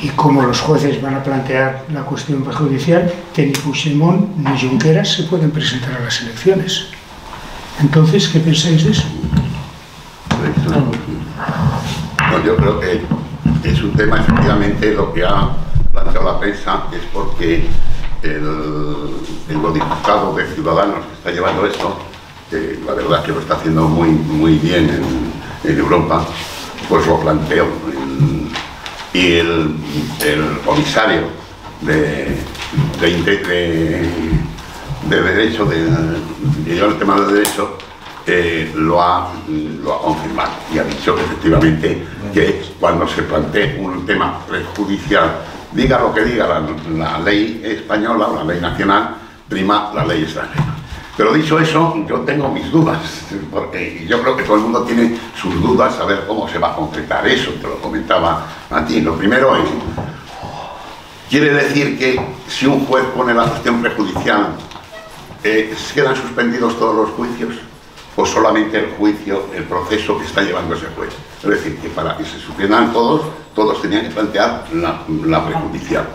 y como los jueces van a plantear la cuestión perjudicial, que ni Puigdemont ni Junqueras se pueden presentar a las elecciones. Entonces, ¿qué pensáis de eso? No, yo creo que es un tema, efectivamente, lo que ha planteado la prensa es porque el diputado de Ciudadanos que está llevando esto, que la verdad que lo está haciendo muy bien en Europa, pues lo planteó. Y el comisario derecho, el tema del derecho, lo ha confirmado y ha dicho efectivamente que cuando se plantee un tema prejudicial, diga lo que diga la ley española o la ley nacional, prima la ley extranjera. Pero dicho eso, yo tengo mis dudas, porque yo creo que todo el mundo tiene sus dudas a ver cómo se va a concretar eso, te lo comentaba a ti. Lo primero es, ¿quiere decir que si un juez pone la cuestión prejudicial, quedan suspendidos todos los juicios? ¿O solamente el juicio, el proceso que está llevando ese juez? Es decir, que para que se suspendieran todos tenían que plantear la prejudicial.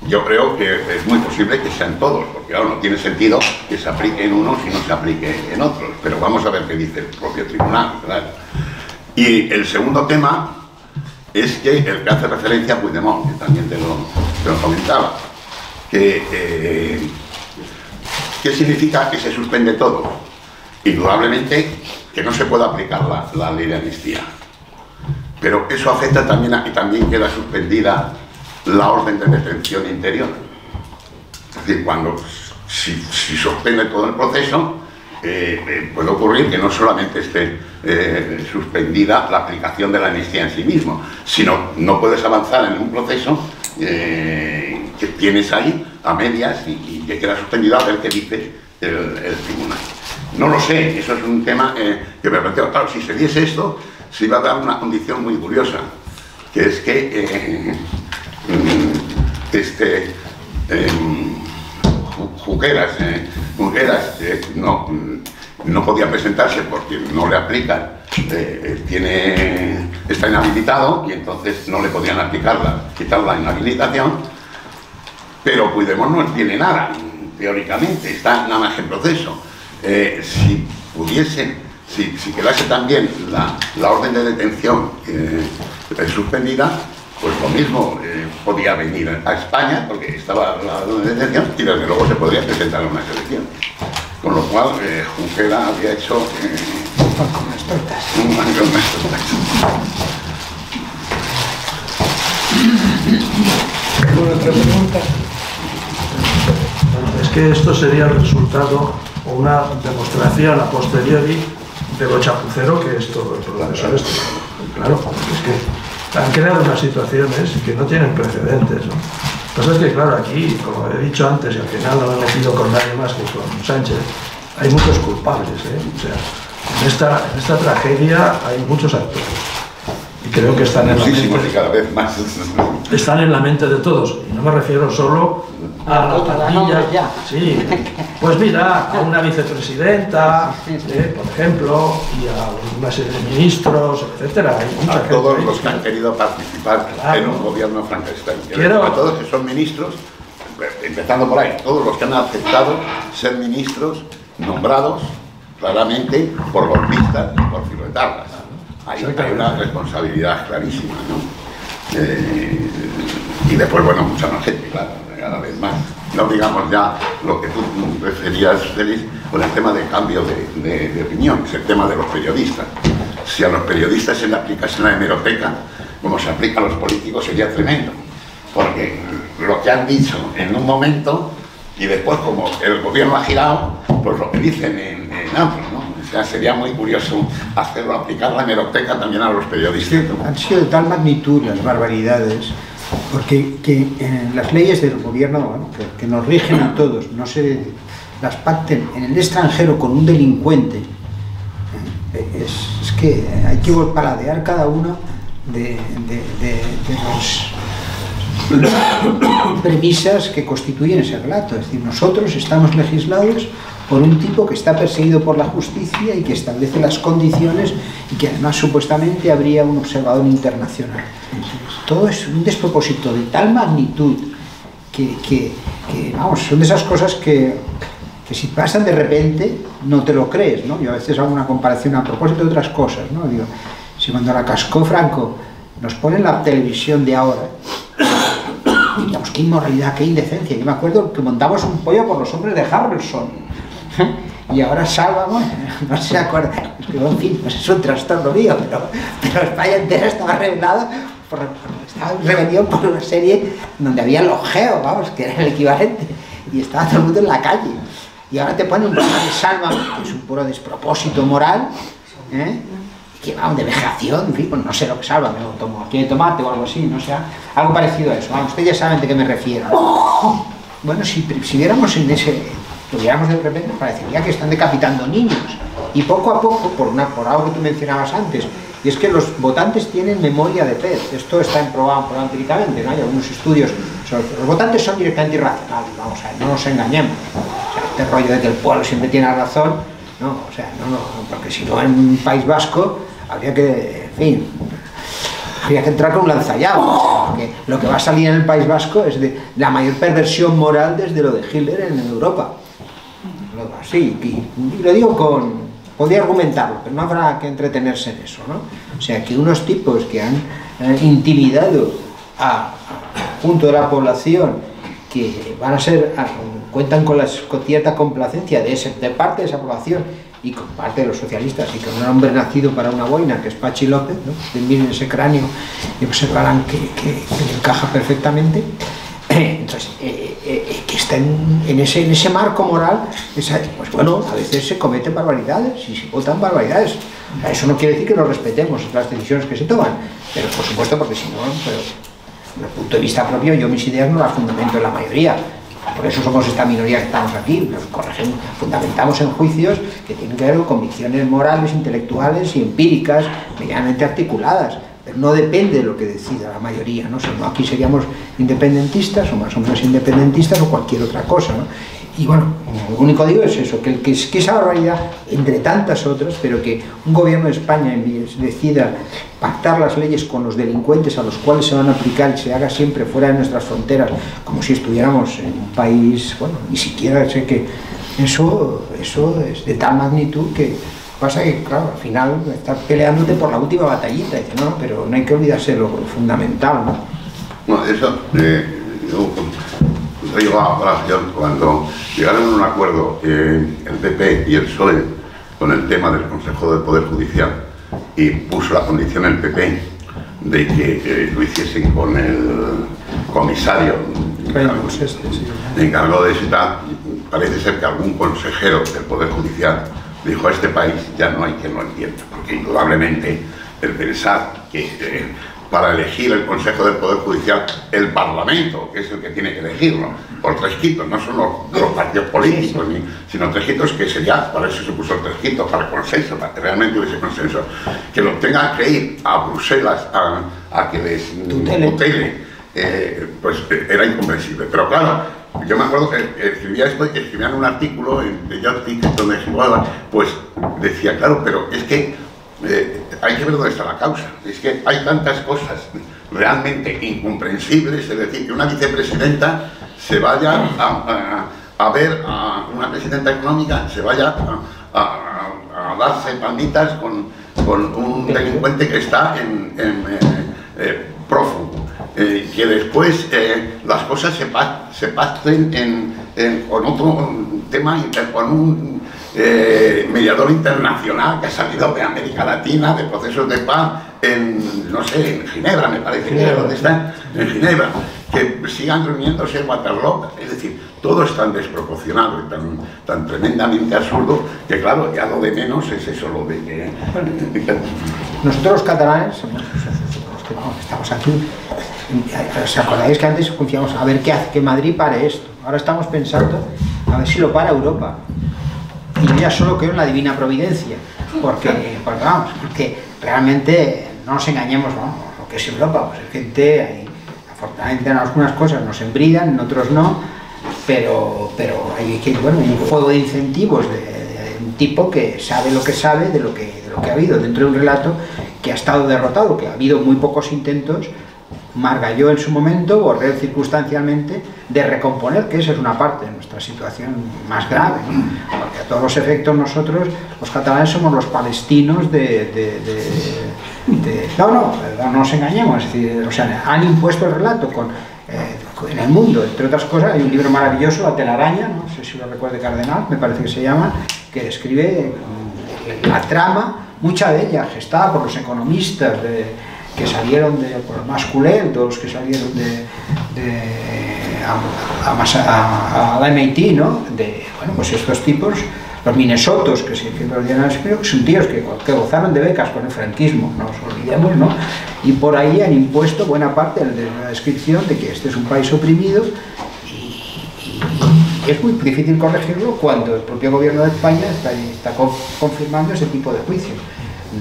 Yo creo que es muy posible que sean todos, porque claro, no tiene sentido que se aplique en unos y no se aplique en otros. Pero vamos a ver qué dice el propio tribunal, ¿verdad? Y el segundo tema es que el que hace referencia a Puigdemont, que también te lo comentaba, ¿qué significa que se suspende todo? Indudablemente que no se puede aplicar la ley de amnistía, pero eso afecta también a que también queda suspendida la orden de detención interior. Es decir, si suspende todo el proceso, puede ocurrir que no solamente esté suspendida la aplicación de la amnistía en sí mismo, sino no puedes avanzar en un proceso que tienes ahí a medias y que queda suspendido a ver qué dice el tribunal. No lo sé, eso es un tema que me planteo. Claro, si se diese esto, se iba a dar una condición muy curiosa, que es que Junqueras no podía presentarse porque no le aplican, está inhabilitado y entonces no le podían quitar la inhabilitación, pero Puigdemont no tiene nada, teóricamente, está nada más en proceso. Si quedase también la orden de detención suspendida, pues lo mismo podía venir a España, porque estaba la orden de detención, y desde luego se podría presentar a unas elecciones. Con lo cual, Junqueras había hecho unas tortas. ¿Otra pregunta? Es que esto sería el resultado o una demostración a posteriori de lo chapucero que es todo el proceso este. Claro, es que han creado unas situaciones que no tienen precedentes, ¿no? Lo que pasa es que, claro, aquí, como he dicho antes, y al final no me he metido con nadie más que con Sánchez, hay muchos culpables, ¿eh? O sea, en esta tragedia hay muchos actores. Y creo que están en la mente, y cada vez más. Están en la mente de todos. Y no me refiero solo a la plantilla. Sí, pues mira, a una vicepresidenta, por ejemplo, y a una serie de ministros, etcétera. A todos los que han querido participar en un gobierno Frankenstein. A todos que son ministros, empezando por ahí, todos los que han aceptado ser ministros nombrados claramente por golpistas y por filoetarras. Hay una responsabilidad clarísima, ¿no? Y después, bueno, mucha más gente, claro, cada vez más. No digamos ya lo que tú referías, Félix, con el tema de cambio de opinión, es el tema de los periodistas. Si a los periodistas se le aplicase la hemeroteca, como se aplica a los políticos, sería tremendo. Porque lo que han dicho en un momento, y después como el gobierno ha girado, pues lo que dicen en otros, ¿no? O sea, sería muy curioso hacerlo, aplicar la hemeroteca también a los periodistas. Han sido de tal magnitud las barbaridades, porque las leyes del gobierno, bueno, que nos rigen a todos, no se las pacten en el extranjero con un delincuente, es que hay que paladear cada uno de las premisas que constituyen ese relato. Es decir, nosotros estamos legislados por un tipo que está perseguido por la justicia y que establece las condiciones y que además supuestamente habría un observador internacional. Todo es un despropósito de tal magnitud que vamos, son de esas cosas que si pasan de repente no te lo crees, ¿no? Yo a veces hago una comparación a propósito de otras cosas, ¿no? Digo, si cuando la cascó Franco nos ponen la televisión de ahora, digamos, qué inmoralidad, qué indecencia. Yo me acuerdo que montamos un pollo por los hombres de Harrelson y ahora Salva, bueno, no se acuerda, es que en fin, pues es un trastorno mío, pero España entera estaba revelada estaba rebelión por una serie donde había los geos, vamos, que era el equivalente, y estaba todo el mundo en la calle. Y ahora te ponen un programa de Sálvame, que es un puro despropósito moral, que va de vejación, en fin, pues no sé lo que Sálvame, o tiene tomate o algo así, no sé, algo parecido a eso. Vamos, ustedes ya saben de qué me refiero. Bueno, si viéramos en ese, lo viéramos de repente, parecería que están decapitando niños. Y poco a poco, por algo que tú mencionabas antes, y es que los votantes tienen memoria de pez. Esto está probado empíricamente, ¿no? Hay algunos estudios. Los votantes son directamente irracionales, vamos a ver, no nos engañemos. O sea, este rollo de que el pueblo siempre tiene razón, no, o sea, no, porque si no en un País Vasco habría que, en fin, habría que entrar con un lanzallamas, o sea, porque lo que va a salir en el País Vasco es de la mayor perversión moral desde lo de Hitler en Europa. Sí, y lo digo con... Podría argumentarlo, pero no habrá que entretenerse en eso, ¿no? O sea, que unos tipos que han intimidado a punto de la población, que van a ser, cuentan con cierta complacencia de parte de esa población y con parte de los socialistas, y con un hombre nacido para una boina, que es Pachi López, ¿no? Miren ese cráneo y observarán que encaja perfectamente. Entonces, que está en ese marco moral, pues bueno, a veces se cometen barbaridades y se votan barbaridades. O sea, eso no quiere decir que no respetemos las decisiones que se toman, pero por supuesto, porque si no, pero desde el punto de vista propio, yo mis ideas no las fundamento en la mayoría. Por eso somos esta minoría que estamos aquí, nos corregimos, fundamentamos en juicios que tienen que ver con convicciones morales, intelectuales y empíricas, medianamente articuladas. Pero no depende de lo que decida la mayoría, ¿no? Si no, aquí seríamos independentistas o más o menos independentistas o cualquier otra cosa, ¿no? Y bueno, lo único digo es eso, que esa barbaridad, entre tantas otras, pero que un gobierno de España decida pactar las leyes con los delincuentes a los cuales se van a aplicar y se haga siempre fuera de nuestras fronteras, como si estuviéramos en un país, bueno, ni siquiera sé que eso es de tal magnitud que pasa que, claro, al final estás peleándote por la última batallita, y dice, no, pero no hay que olvidarse lo fundamental, ¿no? Bueno, eso, yo llegó a colación cuando llegaron a un acuerdo el PP y el PSOE con el tema del Consejo del Poder Judicial, y puso la condición el PP de que lo hiciesen con el comisario encargado de eso y tal. Parece ser que algún consejero del Poder Judicial dijo: a este país ya no hay quien lo entienda, porque indudablemente el pensar que para elegir el Consejo del Poder Judicial, el Parlamento, que es el que tiene que elegirlo, por tres quitos, no son los partidos políticos, sino tres quitos, que sería, para eso se puso el tres quitos, para el consenso, para que realmente hubiese consenso, que lo tengan que ir a Bruselas a que les tutele, pues era incomprensible. Pero claro, yo me acuerdo que escribía esto, y escribían un artículo de Jottik, donde pues decía, claro, pero es que hay que ver dónde está la causa. Es que hay tantas cosas realmente incomprensibles, es decir, que una vicepresidenta se vaya a ver a una presidenta económica, se vaya a darse palmitas con un delincuente que está en prófugo. Que después las cosas se pacten con otro tema, con un mediador internacional que ha salido de América Latina, de procesos de paz, no sé, en Ginebra, me parece que es donde están, en Ginebra, que sigan reuniéndose en Waterloo. Es decir, todo es tan desproporcionado y tan tremendamente absurdo que, claro, ya lo de menos es eso, lo de que... Nosotros los catalanes, los que estamos aquí, ¿os acordáis que antes confiamos a ver qué hace que Madrid pare esto? Ahora estamos pensando a ver si lo para Europa. Y yo ya solo creo en la divina providencia, porque realmente no nos engañemos, ¿no? Lo que es Europa, pues es gente, afortunadamente en algunas cosas nos embridan, en otros no, pero hay un juego de incentivos de un tipo que sabe lo que sabe de lo que ha habido dentro de un relato que ha estado derrotado, que ha habido muy pocos intentos. Margalló en su momento, Borrell circunstancialmente, de recomponer, que esa es una parte de nuestra situación más grave, ¿no? Porque a todos los efectos nosotros, los catalanes, somos los palestinos no nos engañemos, es decir, o sea, han impuesto el relato en el mundo, entre otras cosas. Hay un libro maravilloso, La telaraña, no sé si lo recuerde Cardenal, me parece que se llama, que describe la trama, mucha de ella gestada por los economistas que salieron de por Masculé, todos los que salieron a la MIT, ¿no? Bueno, pues estos tipos, los Minnesotos, que son tíos que gozaron de becas con el franquismo, no nos olvidemos, ¿no? Y por ahí han impuesto buena parte de la descripción de que este es un país oprimido y es muy difícil corregirlo cuando el propio gobierno de España está confirmando ese tipo de juicios.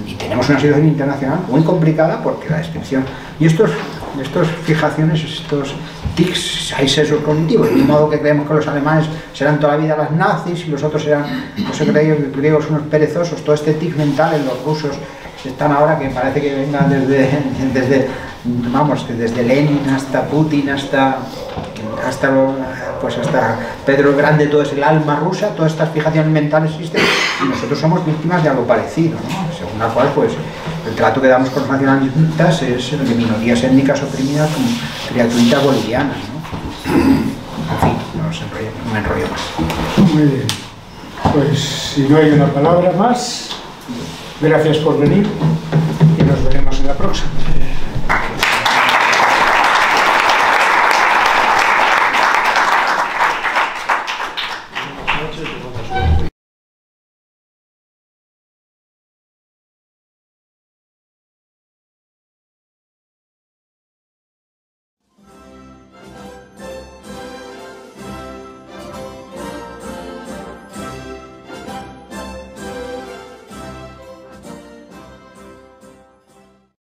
Y tenemos una situación internacional muy complicada porque la descripción y estos fijaciones, estos tics, hay sesgos cognitivos, de modo que creemos que los alemanes serán toda la vida las nazis y los otros serán los griegos unos perezosos. Todo este tic mental en los rusos están ahora que parece que vengan desde Lenin hasta Putin hasta Pedro el Grande, todo es el alma rusa. Todas estas fijaciones mentales existen y nosotros somos víctimas de algo parecido, ¿no? Según la cual pues el trato que damos con los nacionalistas es el de minorías étnicas oprimidas como criaturitas bolivianas, ¿no? En fin, no me enrollo más. Muy bien, pues si no hay una palabra más, gracias por venir y nos veremos en la próxima.